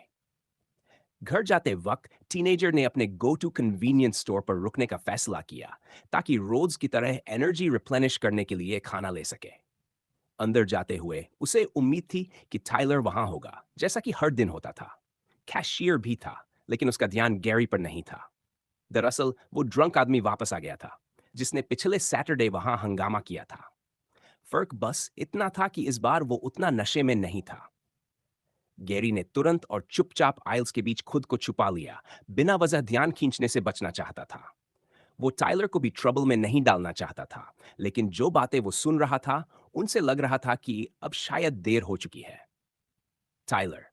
घर जाते वक्त टीनेजर ने अपने गो टू कन्वीनियंस स्टोर पर रुकने का फैसला किया, ताकि रोज की तरह एनर्जी रिप्लेनिश करने के लिए खाना ले सके। अंदर जाते हुए उसे उम्मीद थी कि टाइलर वहां होगा, जैसा कि हर दिन होता था। कैशियर भी था, लेकिन उसका ध्यान गैरी पर नहीं था। दरअसल वो ड्रंक आदमी वापस आ गया था, जिसने पिछले सैटरडे वहां हंगामा किया था। फर्क बस इतना था कि इस बार वो उतना नशे में नहीं था। गैरी ने तुरंत और चुपचाप आइल्स के बीच खुद को छुपा लिया, बिना वजह ध्यान खींचने से बचना चाहता था। वो टाइलर को भी ट्रबल में नहीं डालना चाहता था, लेकिन जो बातें वो सुन रहा था, उनसे लग रहा था कि अब शायद देर हो चुकी है। टाइलर,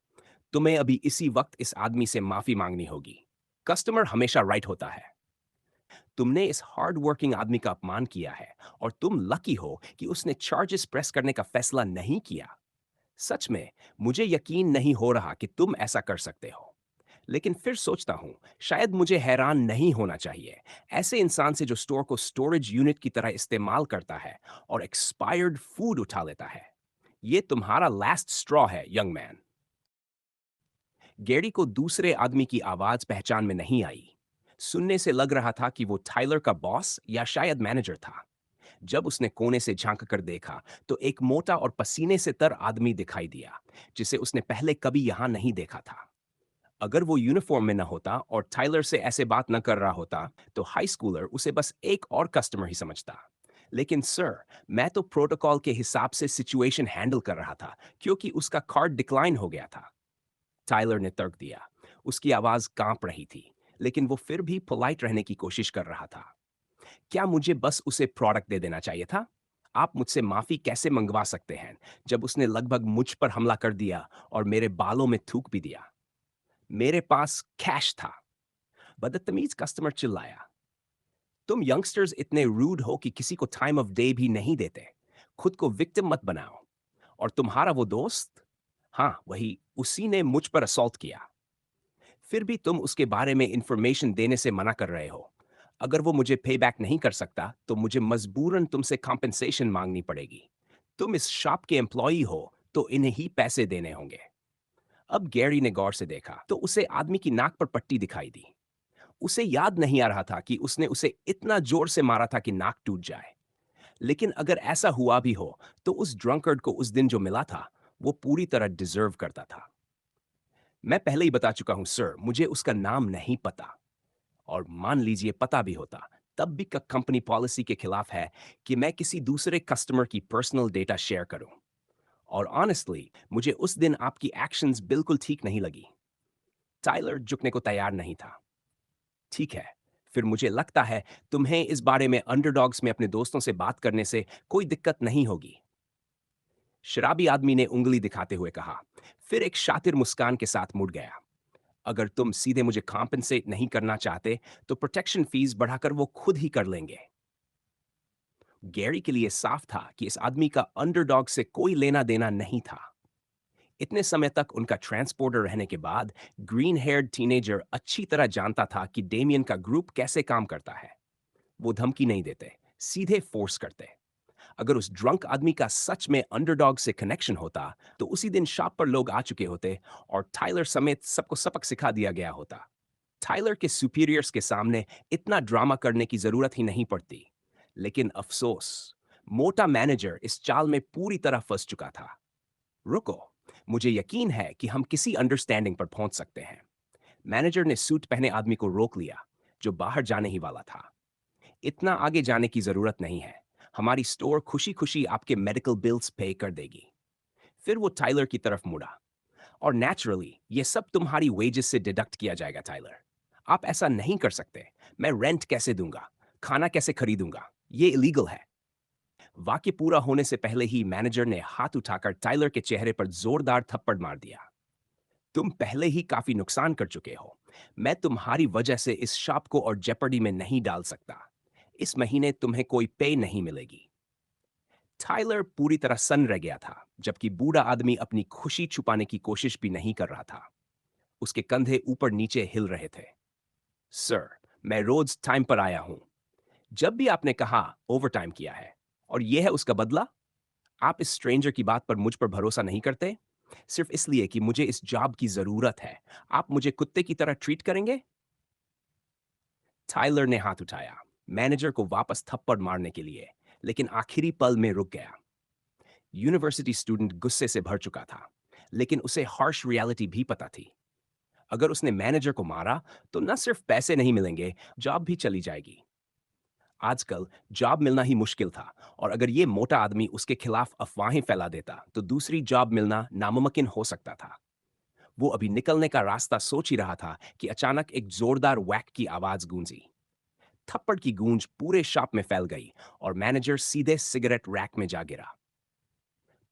तुम्हें अभी इसी वक्त इस आदमी से माफी मांगनी होगी। कस्टमर हमेशा राइट होता है। तुमने इस हार्ड वर्किंग आदमी का अपमान किया है, और तुम लकी हो कि उसने चार्जेस प्रेस करने का फैसला नहीं किया। सच में मुझे यकीन नहीं हो रहा कि तुम ऐसा कर सकते हो। लेकिन फिर सोचता हूं, शायद मुझे हैरान नहीं होना चाहिए, ऐसे इंसान से जो स्टोर को स्टोरेज यूनिट की तरह इस्तेमाल करता है और एक्सपायर्ड फूड उठा लेता है। ये तुम्हारा लास्ट स्ट्रॉ है, यंग मैन। गैरी को दूसरे आदमी की आवाज पहचान में नहीं आई। सुनने से लग रहा था कि वो टाइलर का बॉस या शायद मैनेजर था। जब उसने कोने से झांक कर देखा, तो एक मोटा और पसीने से तर आदमी दिखाई दिया, जिसे उसने पहले कभी यहां नहीं देखा था। अगर वो यूनिफॉर्म में न होता और टाइलर से ऐसे बात न कर रहा होता, तो हाई स्कूलर उसे बस एक और कस्टमर ही समझता। लेकिन सर, मैं तो प्रोटोकॉल के हिसाब से सिचुएशन हैंडल कर रहा था, क्योंकि उसका कार्ड डिक्लाइन हो गया था, टाइलर ने तर्क दिया। उसकी आवाज कांप रही थी, लेकिन वो फिर भी पोलाइट रहने की कोशिश कर रहा था। क्या मुझे बस उसे प्रोडक्ट दे देना चाहिए था? आप मुझसे माफी कैसे मंगवा सकते हैं, जब उसने लगभग मुझ पर हमला कर दिया और मेरे बालों में थूक भी दिया? मेरे पास कैश था, बदतमीज कस्टमर चिल्लाया। तुम यंगस्टर्स इतने रूड हो कि किसी को टाइम ऑफ डे भी नहीं देते। खुद को विक्टिम मत बनाओ। और तुम्हारा वो दोस्त, हाँ वही, उसी ने मुझ पर असॉल्ट किया। फिर भी तुम उसके बारे में इंफॉर्मेशन देने से मना कर रहे हो। अगर वो मुझे पे बैक नहीं कर सकता तो मुझे मजबूरन तुमसे कॉम्पेंसेशन मांगनी पड़ेगी। तुम इस शॉप के एम्प्लॉई हो तो इन्हें ही पैसे देने होंगे। अब गैरी ने गौर से देखा तो उसे आदमी की नाक पर पट्टी दिखाई दी। उसे याद नहीं आ रहा था कि उसने उसे इतना जोर से मारा था कि नाक टूट जाए। लेकिन अगर ऐसा हुआ भी हो तो उस ड्रंकर्ड को उस दिन जो मिला था वो पूरी तरह डिजर्व करता था। मैं पहले ही बता चुका हूं सर, मुझे उसका नाम नहीं पता। और मान लीजिए पता भी होता, तब भी कंपनी पॉलिसी के खिलाफ है कि मैं किसी दूसरे कस्टमर की पर्सनल डेटा शेयर करूं। और ऑनेस्टली मुझे उस दिन आपकी एक्शंस बिल्कुल ठीक नहीं लगी। टाइलर झुकने को तैयार नहीं था। ठीक है, फिर मुझे लगता है तुम्हें इस बारे में अंडरडॉग्स में अपने दोस्तों से बात करने से कोई दिक्कत नहीं होगी। शराबी आदमी ने उंगली दिखाते हुए कहा, फिर एक शातिर मुस्कान के साथ मुड़ गया। अगर तुम सीधे मुझे कॉम्पेंसेट नहीं करना चाहते तो प्रोटेक्शन फीस बढ़ाकर वो खुद ही कर लेंगे। गैरी के लिए साफ था कि इस आदमी का अंडरडॉग से कोई लेना देना नहीं था। इतने समय तक उनका ट्रांसपोर्टर रहने के बाद ग्रीन हेयर्ड टीनेजर अच्छी तरह जानता था कि डेमियन का ग्रुप कैसे काम करता है। वो धमकी नहीं देते, सीधे फोर्स करते। अगर उस ड्रंक आदमी का सच में अंडरडॉग से कनेक्शन होता तो उसी दिन शॉप पर लोग आ चुके होते और टाइलर समेत सबको सबक सिखा दिया गया होता। टाइलर के सुपीरियर्स के सामने इतना ड्रामा करने की जरूरत ही नहीं पड़ती। लेकिन अफसोस, मोटा मैनेजर इस चाल में पूरी तरह फंस चुका था। रुको, मुझे यकीन है कि हम किसी अंडरस्टैंडिंग पर पहुंच सकते हैं। मैनेजर ने सूट पहने आदमी को रोक लिया, जो बाहर जाने ही वाला था। इतना आगे जाने की जरूरत नहीं है। हमारी स्टोर खुशी खुशी आपके मेडिकल बिल्स पे कर देगी। फिर वो टाइलर की तरफ मुड़ा। और नेचुरली ये सब तुम्हारी वेजेस से डिडक्ट किया जाएगा टाइलर। आप ऐसा नहीं कर सकते। मैं रेंट कैसे दूंगा, खाना कैसे खरीदूंगा, ये इलीगल है। वाक्य पूरा होने से पहले ही मैनेजर ने हाथ उठाकर टाइलर के चेहरे पर जोरदार थप्पड़ मार दिया। तुम पहले ही काफी नुकसान कर चुके हो। मैं तुम्हारी वजह से इस शॉप को और जेपर्डी में नहीं डाल सकता। इस महीने तुम्हें कोई पे नहीं मिलेगी। टाइलर पूरी तरह सन्न रह गया था, जबकि बूढ़ा आदमी अपनी खुशी छुपाने की कोशिश भी नहीं कर रहा था। उसके कंधे ऊपर नीचे हिल रहे थे। सर, मैं रोज टाइम पर आया हूं। जब भी आपने कहा ओवर टाइम किया है, और यह है उसका बदला। आप इस स्ट्रेंजर की बात पर मुझ पर भरोसा नहीं करते, सिर्फ इसलिए कि मुझे इस जॉब की जरूरत है। आप मुझे कुत्ते की तरह ट्रीट करेंगे? टाइलर ने हाथ उठाया मैनेजर को वापस थप्पड़ मारने के लिए, लेकिन आखिरी पल में रुक गया। यूनिवर्सिटी स्टूडेंट गुस्से से भर चुका था, लेकिन उसे हार्श रियलिटी भी पता थी। अगर उसने मैनेजर को मारा तो न सिर्फ पैसे नहीं मिलेंगे, जॉब भी चली जाएगी। आजकल जॉब मिलना ही मुश्किल था, और अगर ये मोटा आदमी उसके खिलाफ अफवाहें फैला देता तो दूसरी जॉब मिलना नामुमकिन हो सकता था। वो अभी निकलने का रास्ता सोच ही रहा था कि अचानक एक जोरदार वैक की आवाज गूंजी। थप्पड़ की गूंज पूरे शॉप में फैल गई और मैनेजर सीधे सिगरेट रैक में जा गिरा।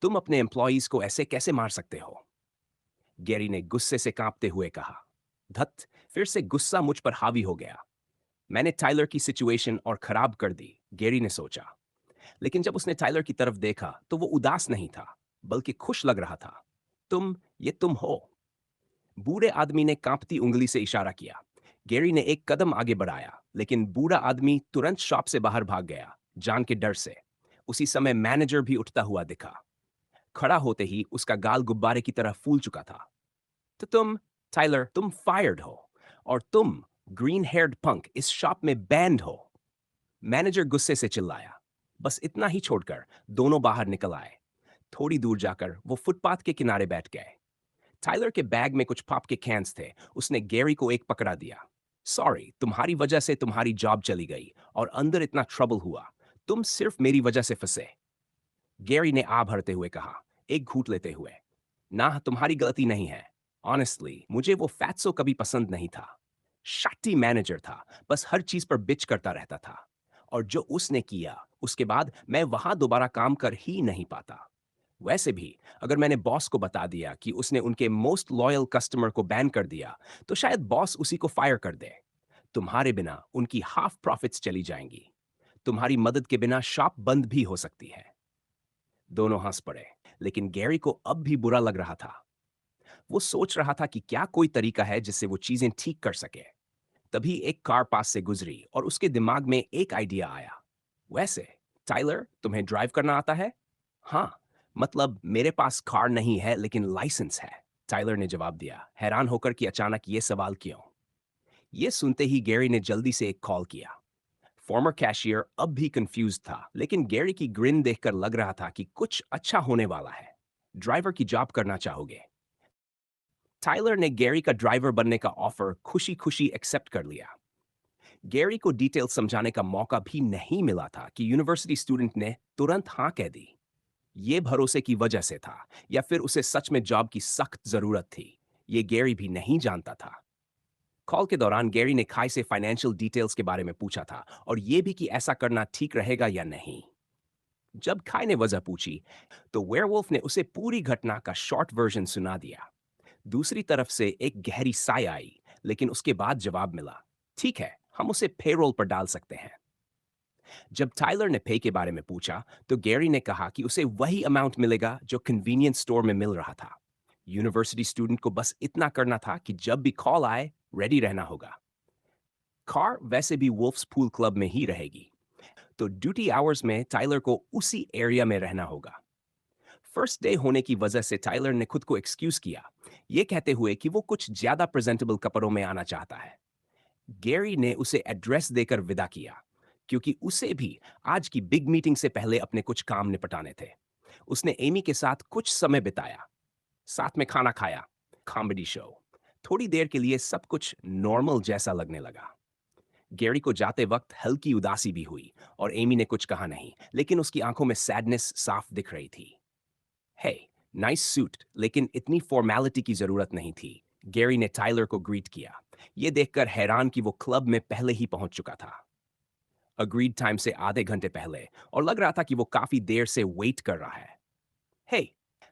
तुम अपने एम्प्लॉयज को ऐसे कैसे मार सकते हो? गैरी ने गुस्से से कांपते हुए कहा। धत, फिर से गुस्सा मुझ पर हावी हो गया। मैंने टाइलर की सिचुएशन और खराब कर दी, गैरी ने सोचा। लेकिन जब उसने टाइलर की तरफ देखा तो वो उदास नहीं था, बल्कि खुश लग रहा था। ये तुम हो। बूढ़े आदमी ने कांपती उंगली से इशारा किया। गैरी ने एक कदम आगे बढ़ाया, लेकिन बूढ़ा आदमी तुरंत शॉप से बाहर भाग गया, जान के डर से। उसी समय मैनेजर भी उठता हुआ दिखा। खड़ा होते ही उसका गाल गुब्बारे की तरह फूल चुका था। तो टाइलर, तुम फायर्ड हो। और तुम, ग्रीन हेयर्ड पंक, इस शॉप में बैंड हो। मैनेजर गुस्से से चिल्लाया। बस इतना ही छोड़कर दोनों बाहर निकल आए। थोड़ी दूर जाकर वो फुटपाथ के किनारे बैठ गए। टाइलर के बैग में कुछ पॉप के कैंस थे। उसने गैरी को एक पकड़ा दिया। सॉरी, तुम्हारी वजह से तुम्हारी जॉब चली गई और अंदर इतना ट्रबल हुआ। तुम सिर्फ मेरी वजह से फंसे। गैरी ने आ भरते हुए कहा, एक घूंट लेते हुए। ना, तुम्हारी गलती नहीं है। ऑनेस्टली मुझे वो फैट्सो कभी पसंद नहीं था। शाटी मैनेजर था, बस हर चीज पर बिच करता रहता था। और जो उसने किया उसके बाद मैं वहां दोबारा काम कर ही नहीं पाता। वैसे भी अगर मैंने बॉस को बता दिया कि उसने उनके मोस्ट लॉयल कस्टमर को बैन कर दिया तो शायद बॉस उसी को फायर कर दे। तुम्हारे बिना उनकी हाफ प्रॉफिट्स चली जाएंगी। तुम्हारी मदद के बिना शॉप बंद भी हो सकती है। दोनों हंस पड़े, लेकिन गैरी को अब भी बुरा लग रहा था। वो सोच रहा था कि क्या कोई तरीका है जिससे वो चीजें ठीक कर सके। तभी एक कार पास से गुजरी और उसके दिमाग में एक आइडिया आया। वैसे, टाइलर, तुम्हें ड्राइव करना आता है? हाँ, मतलब मेरे पास कार नहीं है लेकिन लाइसेंस है, टाइलर ने जवाब दिया, हैरान होकर कि अचानक ये सवाल क्यों। ये सुनते ही गैरी ने जल्दी से एक कॉल किया। फॉर्मर कैशियर अब भी कंफ्यूज था, लेकिन गैरी की ग्रिन देखकर लग रहा था कि कुछ अच्छा होने वाला है। ड्राइवर की जॉब करना चाहोगे? टाइलर ने गैरी का ड्राइवर बनने का ऑफर खुशी खुशी एक्सेप्ट कर लिया। गैरी को डिटेल समझाने का मौका भी नहीं मिला था कि यूनिवर्सिटी स्टूडेंट ने तुरंत हाँ कह दी। ये भरोसे की वजह से था या फिर उसे सच में जॉब की सख्त जरूरत थी, ये गैरी भी नहीं जानता था। कॉल के दौरान गैरी ने खाई से फाइनेंशियल डिटेल्स के बारे में पूछा था और ये भी कि ऐसा करना ठीक रहेगा या नहीं। जब खाई ने वजह पूछी तो वेयरवुल्फ ने उसे पूरी घटना का शॉर्ट वर्जन सुना दिया। दूसरी तरफ से एक गहरी साय आई, लेकिन उसके बाद जवाब मिला, ठीक है, हम उसे पेरोल पर डाल सकते हैं। जब टाइलर ने पे के बारे में पूछा तो गैरी ने कहा कि उसे वही अमाउंट मिलेगा जो कन्वीनियंस स्टोर में मिल रहा था। यूनिवर्सिटी स्टूडेंट को बस इतना करना था कि जब भी कॉल आए, रेडी रहना होगा। कार वैसे भी वुल्फ्स पूल क्लब में ही रहेगी, तो ड्यूटी आवर्स में टाइलर को उसी एरिया में रहना होगा। फर्स्ट डे होने की वजह से टाइलर ने खुद को एक्सक्यूज किया, ये कहते हुए कि वो कुछ ज्यादा प्रेजेंटेबल कपड़ों में आना चाहता है। गैरी ने उसे एड्रेस देकर विदा किया, क्योंकि उसे भी आज की बिग मीटिंग से पहले अपने कुछ काम निपटाने थे। उसने एमी के साथ कुछ समय बिताया, साथ में खाना खाया, कॉमेडी शो। थोड़ी देर के लिए सब कुछ नॉर्मल जैसा लगने लगा। गैरी को जाते वक्त हल्की उदासी भी हुई और एमी ने कुछ कहा नहीं, लेकिन उसकी आंखों में सैडनेस साफ दिख रही थी। हे, नाइस सूट, लेकिन इतनी फॉर्मेलिटी की जरूरत नहीं थी। गैरी ने टाइलर को ग्रीट किया, ये देखकर हैरान कि वो क्लब में पहले ही पहुंच चुका था, अग्रीड टाइम से आधे घंटे पहले, और लग रहा था कि वो काफी देर से वेट कर रहा है। हे,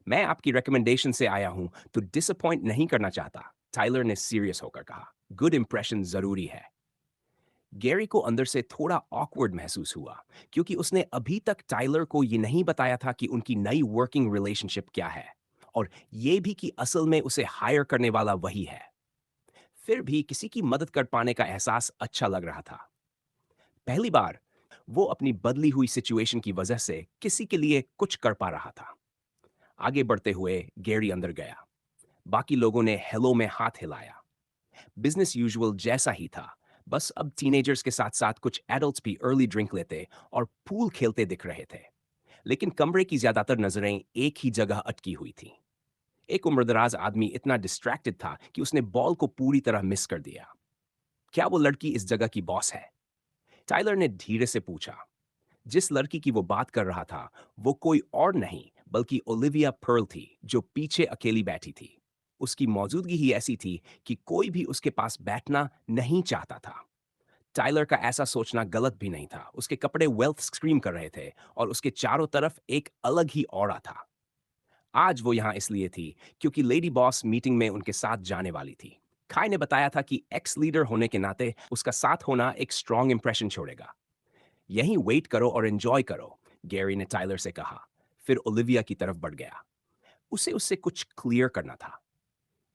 मैं आपकी रिकमेंडेशन से आया हूं तो डिसअपॉइंट नहीं करना चाहता, टाइलर ने सीरियस होकर कहा। गुड इंप्रेशन जरूरी है। गैरी को अंदर से थोड़ा ऑकवर्ड महसूस हुआ, क्योंकि उसने अभी तक टाइलर को ये नहीं बताया था कि उनकी नई वर्किंग रिलेशनशिप क्या है, और ये भी कि असल में उसे हायर करने वाला वही है। फिर भी किसी की मदद कर पाने का एहसास अच्छा लग रहा था। पहली बार वो अपनी बदली हुई सिचुएशन की वजह से किसी के लिए कुछ कर पा रहा था। आगे बढ़ते हुए गैरी अंदर गया। बाकी लोगों ने हेलो में हाथ हिलाया। बिजनेस यूजुअल जैसा ही था, बस अब टीनेजर्स के साथ साथ कुछ एडल्ट्स भी अर्ली ड्रिंक लेते और पूल खेलते दिख रहे थे। लेकिन कमरे की ज्यादातर नजरें एक ही जगह अटकी हुई थीं। एक उम्रदराज आदमी इतना डिस्ट्रैक्टेड था कि उसने बॉल को पूरी तरह मिस कर दिया। क्या वो लड़की इस जगह की बॉस है? टाइलर ने धीरे से पूछा। जिस लड़की की वो बात कर रहा था वो कोई और नहीं बल्कि ओलिविया पर्ल थी, जो पीछे अकेली बैठी थी। उसकी मौजूदगी ही ऐसी थी कि कोई भी उसके पास बैठना नहीं चाहता था। टाइलर का ऐसा सोचना गलत भी नहीं था। उसके कपड़े वेल्थ स्क्रीम कर रहे थे और उसके चारों तरफ एक अलग ही ऑरा था। आज वो यहाँ इसलिए थी क्योंकि लेडी बॉस मीटिंग में उनके साथ जाने वाली थी। खाई ने बताया था कि एक्स लीडर होने के नाते उसका साथ होना एक स्ट्रॉन्ग इंप्रेशन छोड़ेगा। यहीं वेट करो और एंजॉय करो, गैरी ने टाइलर से कहा। फिर ओलिविया की तरफ बढ़ गया। उसे उससे कुछ क्लियर करना था।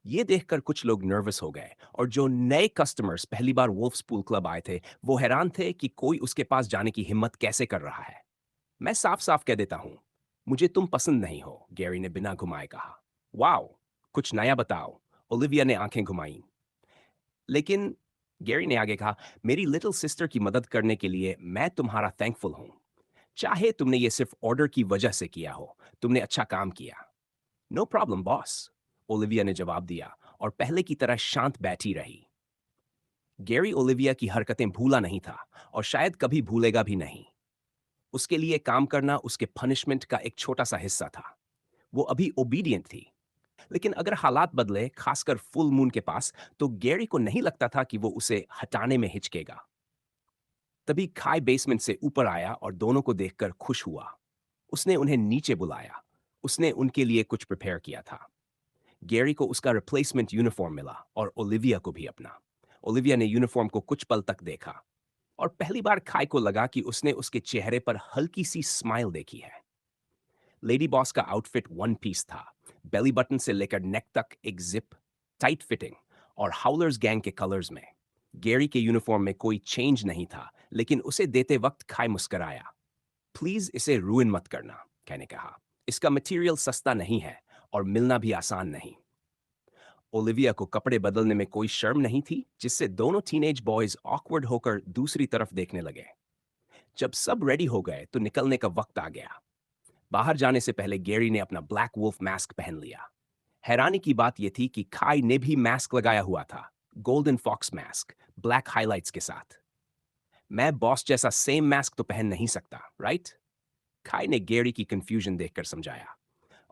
ये देखकर कुछ लोग नर्वस हो गए, और जो नए कस्टमर्स पहली बार वुल्फ्स पूल क्लब आए थे वो हैरान थे कि कोई उसके पास जाने की हिम्मत कैसे कर रहा है। मैं साफ साफ कह देता हूं, मुझे तुम पसंद नहीं हो, गैरी ने बिना घुमाए कहा। वाओ, कुछ नया बताओ, ओलिविया ने आंखें घुमाई। लेकिन गैरी ने आगे कहा, मेरी लिटिल सिस्टर की मदद करने के लिए मैं तुम्हारा थैंकफुल हूं। चाहे तुमने ये सिर्फ ऑर्डर की वजह से किया हो, तुमने अच्छा काम किया। नो प्रॉब्लम बॉस, ओलिविया ने जवाब दिया और पहले की तरह शांत बैठी रही। गैरी ओलिविया की हरकतें भूला नहीं था और शायद कभी भूलेगा भी नहीं। उसके लिए काम करना उसके पनिशमेंट का एक छोटा सा हिस्सा था। वो अभी ओबीडियंट थी, लेकिन अगर हालात बदले, खासकर फुल मून के पास, तो गैरी को नहीं लगता था कि वो उसे हटाने में हिचकेगा। तभी खाई बेसमेंट से ऊपर आया और दोनों को देखकर खुश हुआ। उसने उन्हें नीचे बुलाया। उसने उनके लिए कुछ प्रिपेयर किया था। गैरी को उसका रिप्लेसमेंट यूनिफॉर्म मिला और ओलिविया को भी अपना। ओलिविया ने यूनिफॉर्म को कुछ पल तक देखा और पहली बार खाई को लगा कि उसने उसके चेहरे पर हल्की सी स्माइल देखी है। लेडी बॉस का आउटफिट वन पीस था। बेली बटन से लेकर नेक तक एक जिप, टाइट फिटिंग और हाउलर्स गैंग के कलर्स में। गैरी के यूनिफॉर्म में कोई चेंज नहीं था, लेकिन उसे देते वक्त खाई मुस्कराया। प्लीज इसे रूइन मत करना, कहने कहा। इसका मटेरियल सस्ता नहीं है और मिलना भी आसान नहीं। ओलिविया को कपड़े बदलने में कोई शर्म नहीं थी, जिससे दोनों टीनेज बॉयज ऑकवर्ड होकर दूसरी तरफ देखने लगे। जब सब रेडी हो गए तो निकलने का वक्त आ गया। बाहर जाने से पहले गैरी ने अपना ब्लैक वुल्फ मास्क पहन लिया। हैरानी की बात यह थी कि खाई ने भी मास्क लगाया हुआ था, golden fox mask, black highlights के साथ। मैं बॉस जैसा सेम मास्क तो पहन नहीं सकता, राइट? खाई ने गैरी की कंफ्यूजन देखकर समझाया।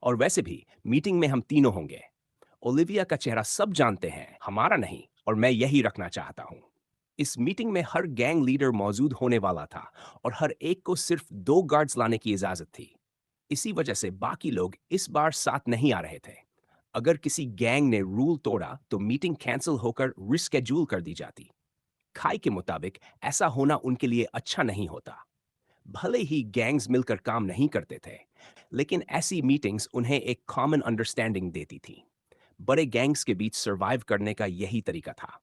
और वैसे भी मीटिंग में हम तीनों होंगे। ओलिविया का चेहरा सब जानते हैं, हमारा नहीं, और मैं यही रखना चाहता हूं। इस मीटिंग में हर गैंग लीडर मौजूद होने वाला था और हर एक को सिर्फ 2 गार्ड्स लाने की इजाजत थी। इसी वजह से बाकी लोग इस बार साथ नहीं आ रहे थे। अगर किसी गैंग ने रूल तोड़ा तो मीटिंग कैंसिल होकर रिस्केड्यूल कर दी जाती। खाई के मुताबिक ऐसा होना उनके लिए अच्छा नहीं होता। भले ही गैंग्स मिलकर काम नहीं करते थे, लेकिन ऐसी मीटिंग्स उन्हें एक कॉमन अंडरस्टैंडिंग देती थी। बड़े गैंग्स के बीच सरवाइव करने का यही तरीका था।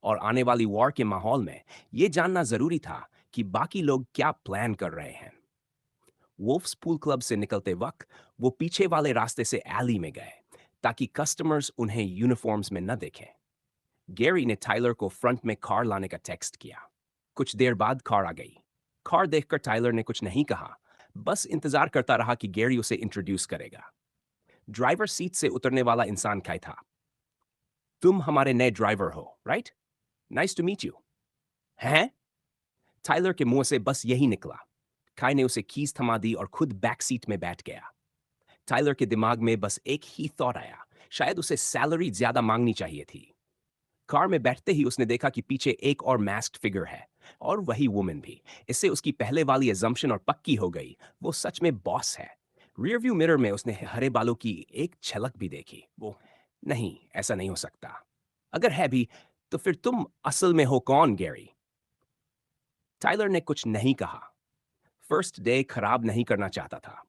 और आने वाली वॉर के माहौल में यह जानना जरूरी था कि बाकी लोग क्या प्लान कर रहे हैं। वुल्फ्स पूल क्लब से निकलते वक्त वो पीछे वाले रास्ते से एली में गए, ताकि कस्टमर्स उन्हें यूनिफॉर्म्स में न देखें। गैरी ने टाइलर को फ्रंट में कार लाने का टेक्स्ट किया। कुछ देर बाद कार आ गई। कार देखकर टाइलर ने कुछ नहीं कहा, बस इंतजार करता रहा कि गैरी उसे इंट्रोड्यूस करेगा। ड्राइवर सीट से उतरने वाला इंसान काय था। तुम हमारे नए ड्राइवर हो, right? Nice to meet you. हैं? टाइलर के मुंह से बस यही निकला। काय ने उसे कीज थमा दी और खुद बैक सीट में बैठ गया। टाइलर के दिमाग में बस एक ही थॉट आया, शायद उसे सैलरी ज्यादा मांगनी चाहिए थी। कार में बैठते ही उसने देखा कि पीछे एक और मास्क्ड फिगर है, और वही वुमन भी। इससे उसकी पहले वाली एजम्पशन और पक्की हो गई, वो सच में बॉस है। रियर व्यू मिरर में उसने हरे बालों की एक झलक भी देखी। वो, नहीं, ऐसा नहीं हो सकता। अगर है भी, तो फिर तुम असल में हो कौन, गैरी? टाइलर ने कुछ नहीं कहा। फर्स्ट डे खराब नहीं करना चाहता था।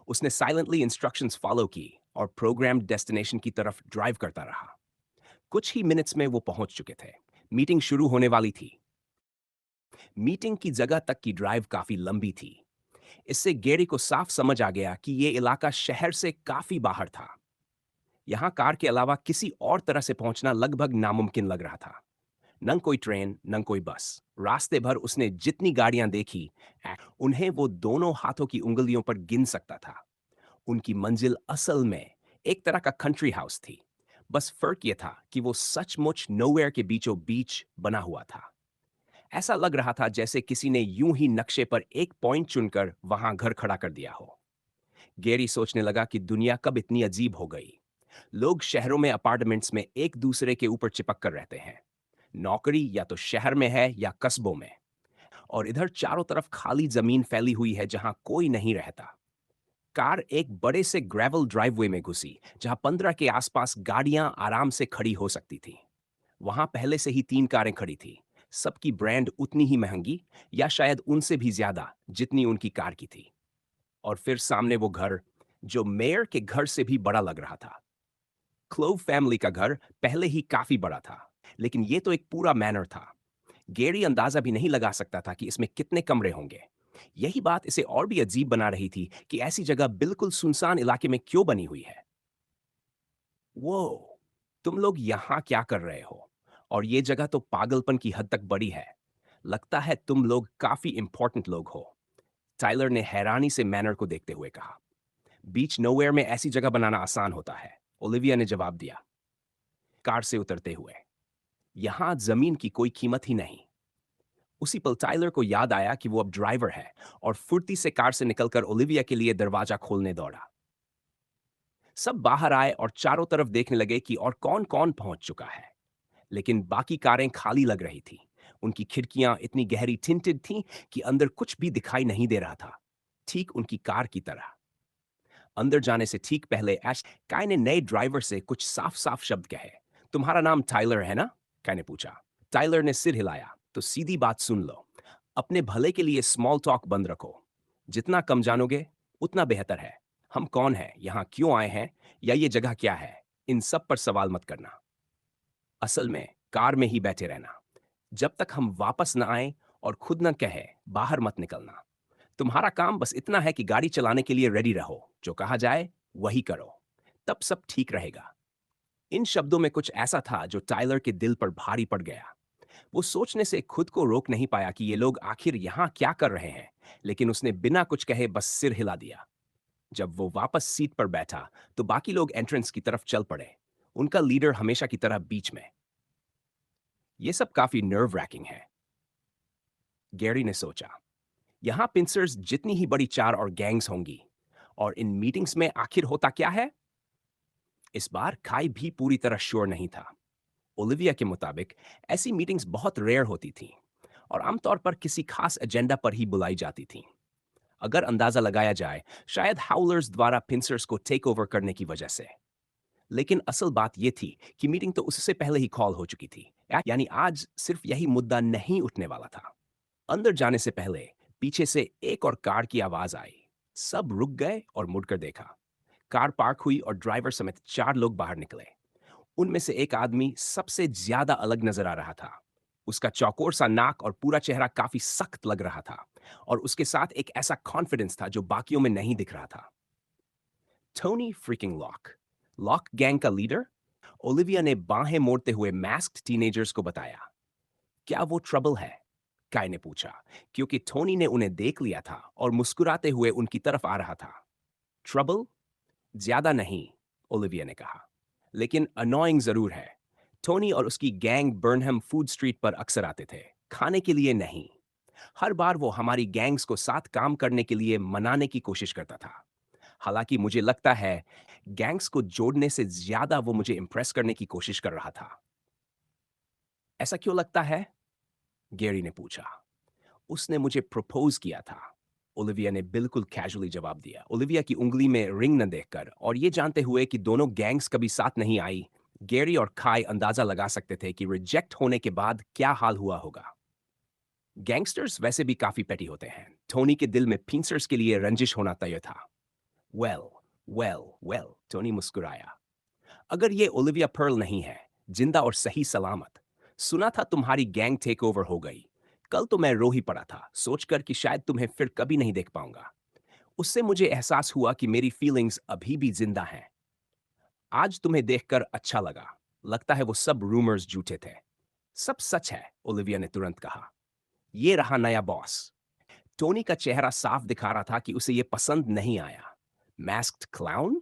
उसने साइलेंटली इंस्ट्रक्शंस फॉलो की और प्रोग्राम डेस्टिनेशन की तरफ ड्राइव करता रहा। कुछ ही मिनट्स में वो पहुंच चुके थे। मीटिंग शुरू होने वाली थी। मीटिंग की जगह तक की ड्राइव काफी लंबी थी। इससे गैरी को साफ समझ आ गया कि ये इलाका शहर से काफी बाहर था। यहां कार के अलावा किसी और तरह से पहुंचना लगभग नामुमकिन लग रहा था। न कोई ट्रेन, न कोई बस। रास्ते भर उसने जितनी गाड़ियां देखी, उन्हें वो दोनों हाथों की उंगलियों पर गिन सकता था। उनकी मंजिल असल में एक तरह का कंट्री हाउस थी। बस फर्क यह था कि वो सचमुच नोवेयर के बीचों बीच बना हुआ था। ऐसा लग रहा था जैसे किसी ने यूं ही नक्शे पर एक पॉइंट चुनकर वहां घर खड़ा कर दिया हो। गैरी सोचने लगा कि दुनिया कब इतनी अजीब हो गई। लोग शहरों में अपार्टमेंट्स में एक दूसरे के ऊपर चिपक कर रहते हैं। नौकरी या तो शहर में है या कस्बों में। और इधर चारों तरफ खाली जमीन फैली हुई है जहां कोई नहीं रहता। कार एक बड़े से ग्रेवल ड्राइववे में घुसी, जहां 15 के आसपास गाड़ियां आराम से खड़ी हो सकती थी। वहां पहले से ही 3 कारें खड़ी थी। सबकी ब्रांड उतनी ही महंगी, या शायद उनसे भी ज्यादा जितनी उनकी कार की थी। और फिर सामने वो घर, जो मेयर के घर से भी बड़ा लग रहा था। क्लोव फैमिली का घर पहले ही काफी बड़ा था, लेकिन ये तो एक पूरा मैनर था। गैरी अंदाजा भी नहीं लगा सकता था कि इसमें कितने कमरे होंगे। यही बात इसे और भी अजीब बना रही थी कि ऐसी जगह बिल्कुल सुनसान इलाके में क्यों बनी हुई है। वो, तुम लोग यहां क्या कर रहे हो? और ये जगह तो पागलपन की हद तक बड़ी है। लगता है तुम लोग काफी इंपॉर्टेंट लोग हो। टाइलर ने हैरानी से मैनर को देखते हुए कहा। बीच नोवेयर में ऐसी जगह बनाना आसान होता है, ओलिविया ने जवाब दिया, कार से उतरते हुए। यहां जमीन की कोई कीमत ही नहीं। उसी पल टाइलर को याद आया कि वो अब ड्राइवर है, और फुर्ती से कार से निकलकर ओलिविया के लिए दरवाजा खोलने दौड़ा। सब बाहर आए और चारों तरफ देखने लगे कि और कौन कौन पहुंच चुका है। लेकिन बाकी कारें खाली लग रही थी। उनकी खिड़कियां इतनी गहरी टिंटेड थीं कि अंदर कुछ भी दिखाई नहीं दे रहा था, ठीक उनकी कार की तरह। अंदर जाने से ठीक पहले काय ने नए ड्राइवर से कुछ साफ साफ शब्द कहे। तुम्हारा नाम टाइलर है ना? काय ने पूछा। टाइलर ने सिर हिलाया। तो सीधी बात सुन लो, अपने भले के लिए स्मॉल टॉक बंद रखो। जितना कम जानोगे उतना बेहतर है। हम कौन हैं, यहाँ क्यों आए हैं, या ये जगह क्या है, इन सब पर सवाल मत करना। असल में कार में ही बैठे रहना जब तक हम वापस न आए, और खुद न कहे बाहर मत निकलना। तुम्हारा काम बस इतना है कि गाड़ी चलाने के लिए रेडी रहो, जो कहा जाए वही करो, तब सब ठीक रहेगा। इन शब्दों में कुछ ऐसा था जो टाइलर के दिल पर भारी पड़ गया। वो सोचने से खुद को रोक नहीं पाया कि ये लोग आखिर यहाँ क्या कर रहे हैं, लेकिन उसने बिना कुछ कहे बस सिर हिला दिया। जब वो वापस सीट पर बैठा तो बाकी लोग एंट्रेंस की तरफ चल पड़े, उनका लीडर हमेशा की तरह बीच में। ये सब काफी नर्व रैकिंग है, गैरी ने सोचा। यहां पिंसर्स जितनी ही बड़ी चार और गैंग्स होंगी, और इन मीटिंग्स में आखिर होता क्या है? इस बार काई भी पूरी तरह श्योर नहीं था। ओलिविया के मुताबिक ऐसी मीटिंग्स बहुत रेयर होती थीं, और आमतौर पर किसी खास एजेंडा पर ही बुलाई जाती थीं। अगर अंदाजा लगाया जाए, शायद हाउलर्स द्वारा पिंसर्स को टेक ओवर करने की वजह से। लेकिन असल बात यह थी कि मीटिंग तो उससे पहले ही कॉल हो चुकी थी, यानी आज सिर्फ यही मुद्दा नहीं उठने वाला था। अंदर जाने से पहले पीछे से एक और कार की आवाज आई। सब रुक गए और मुड़कर देखा। कार पार्क हुई और ड्राइवर समेत चार लोग बाहर निकले। उनमें से एक आदमी सबसे ज्यादा अलग नजर आ रहा था। उसका चौकोर सा नाक और पूरा चेहरा काफी सख्त लग रहा था, और उसके साथ एक ऐसा कॉन्फिडेंस था जो बाकियों में नहीं दिख रहा था। Tony freaking lock, lock gang का लीडर? ओलिविया ने बाहें मोड़ते हुए मास्क्ड टीनेजर्स को बताया। क्या वो ट्रबल है? काय ने पूछा, क्योंकि टोनी ने उन्हें देख लिया था और मुस्कुराते हुए उनकी तरफ आ रहा था। ट्रबल? ज्यादा नहीं, ओलिविया ने कहा, लेकिन अनोइंग जरूर है। टोनी और उसकी गैंग बर्नहम फूड स्ट्रीट पर अक्सर आते थे, खाने के लिए नहीं। हर बार वो हमारी गैंग्स को साथ काम करने के लिए मनाने की कोशिश करता था। हालांकि मुझे लगता है गैंग्स को जोड़ने से ज्यादा वो मुझे इंप्रेस करने की कोशिश कर रहा था। ऐसा क्यों लगता है? गैरी ने पूछा। उसने मुझे प्रपोज किया था, ओलिविया ने बिल्कुल कैजुअली जवाब दिया। ओलिविया की उंगली में रिंग न देखकर और ये जानते हुए कि दोनों गैंग्स कभी साथ नहीं आई, गैरी और काई अंदाजा लगा सकते थे कि रिजेक्ट होने के बाद क्या हाल हुआ होगा। गैंगस्टर्स वैसे भी काफी पेटी होते हैं। टोनी के दिल में पिंसर्स के लिए रंजिश होना तय था। वेल, वेल, वेल, टोनी मुस्कुराया। अगर ये ओलिविया पर्ल नहीं है, जिंदा और सही सलामत। सुना था तुम्हारी गैंग टेक ओवर हो गई। कल तो मैं रो ही पड़ा था, सोचकर कि शायद तुम्हें फिर कभी नहीं देख पाऊंगा। उससे मुझे एहसास हुआ कि मेरी फीलिंग्स अभी भी जिंदा हैं। आज तुम्हें देखकर अच्छा लगा। लगता है वो सब रूमर्स झूठे थे। सब सच है, ओलिविया ने तुरंत कहा। ये रहा नया बॉस। टोनी का चेहरा साफ दिखा रहा था कि उसे ये पसंद नहीं आया। मैस्क्ड क्लाउन?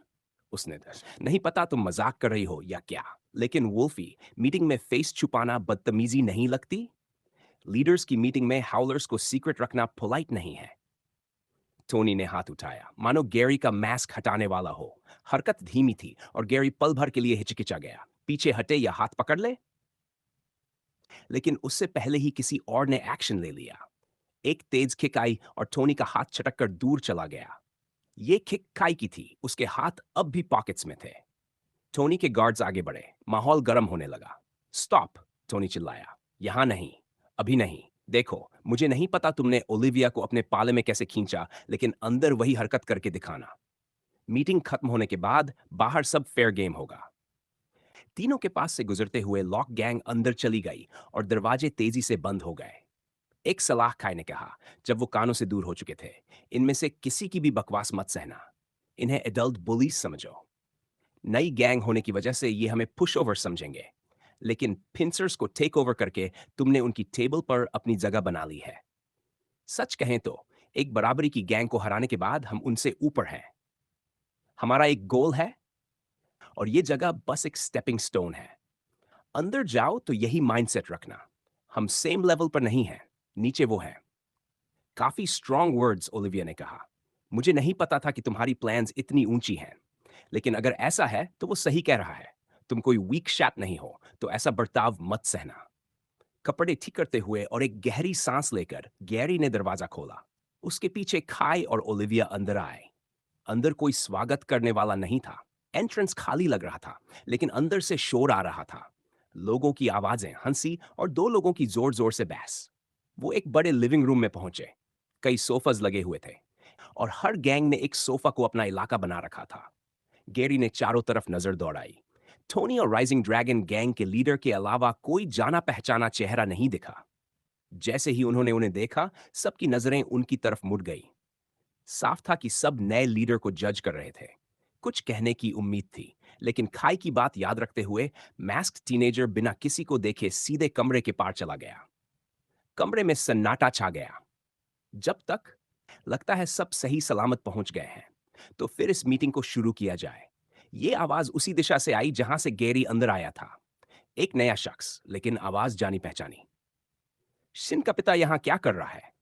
उसने नहीं पता तुम मजाक कर रही हो या क्या, लेकिन वुल्फी, मीटिंग में फेस छुपाना बदतमीजी नहीं लगती? लीडर्स की मीटिंग में हाउलर्स को सीक्रेट रखना पोलाइट नहीं है। टोनी ने हाथ उठाया, मानो गैरी का मास्क हटाने वाला हो। हरकत धीमी थी और गैरी पल भर के लिए हिचकिचा गया। पीछे हटे या हाथ पकड़ ले? लेकिन उससे पहले ही किसी और ने एक्शन ले लिया। एक तेज किक आई और टोनी का हाथ छटक कर दूर चला गया। ये किक काई की थी, उसके हाथ अब भी पॉकेट्स में थे। टोनी के गार्ड्स आगे बढ़े, माहौल गर्म होने लगा। स्टॉप, टोनी चिल्लाया। यहां नहीं, अभी नहीं। देखो, मुझे नहीं पता तुमने ओलिविया को अपने पाले में कैसे खींचा, लेकिन अंदर वही हरकत करके दिखाना। मीटिंग खत्म होने के बाद बाहर सब फेयर गेम होगा। तीनों के पास से गुजरते हुए लॉक गैंग अंदर चली गई और दरवाजे तेजी से बंद हो गए। एक सलाह खाई ने कहा, जब वो कानों से दूर हो चुके थे, इनमें से किसी की भी बकवास मत सहना। इन्हें एडल्ट बुलीज समझो। नई गैंग होने की वजह से ये हमें पुश ओवर समझेंगे, लेकिन पिंसर्स को टेक ओवर करके तुमने उनकी टेबल पर अपनी जगह बना ली है। सच कहें तो एक बराबरी की गैंग को हराने के बाद हम उनसे ऊपर हैं। हमारा एक गोल है, और ये जगह बस एक स्टेपिंग स्टोन है। अंदर जाओ तो यही माइंडसेट रखना। हम सेम लेवल पर नहीं हैं, नीचे वो है। काफी स्ट्रॉन्ग वर्ड्स, ओलिविया ने कहा। मुझे नहीं पता था कि तुम्हारी प्लान्स इतनी ऊंची हैं, लेकिन अगर ऐसा है तो वो सही कह रहा है। तुम कोई वीक शैट नहीं हो, तो ऐसा बर्ताव मत सहना। कपड़े ठीक करते हुए और एक गहरी सांस लेकर गैरी ने दरवाजा खोला। उसके पीछे खाई और ओलिविया अंदर आए। अंदर कोई स्वागत करने वाला नहीं था। एंट्रेंस खाली लग रहा था, लेकिन अंदर से शोर आ रहा था। लोगों की आवाजें, हंसी और दो लोगों की जोर जोर से बहस। वो एक बड़े लिविंग रूम में पहुंचे। कई सोफाज लगे हुए थे और हर गैंग ने एक सोफा को अपना इलाका बना रखा था। गैरी ने चारों तरफ नजर दौड़ाई। टोनी और राइजिंग ड्रैगन गैंग के लीडर के अलावा कोई जाना पहचाना चेहरा नहीं दिखा। जैसे ही उन्होंने उन्हें देखा, सबकी नजरें उनकी तरफ मुड़ गई। साफ था कि सब नए लीडर को जज कर रहे थे। कुछ कहने की उम्मीद थी, लेकिन खाई की बात याद रखते हुए मैस्क्ड टीनेजर बिना किसी को देखे सीधे कमरे के पार चला गया। कमरे में सन्नाटा छा गया। जब तक लगता है सब सही सलामत पहुंच गए हैं, तो फिर इस मीटिंग को शुरू किया जाए। ये आवाज उसी दिशा से आई जहां से गैरी अंदर आया था। एक नया शख्स, लेकिन आवाज जानी पहचानी। शिन का पिता यहां क्या कर रहा है?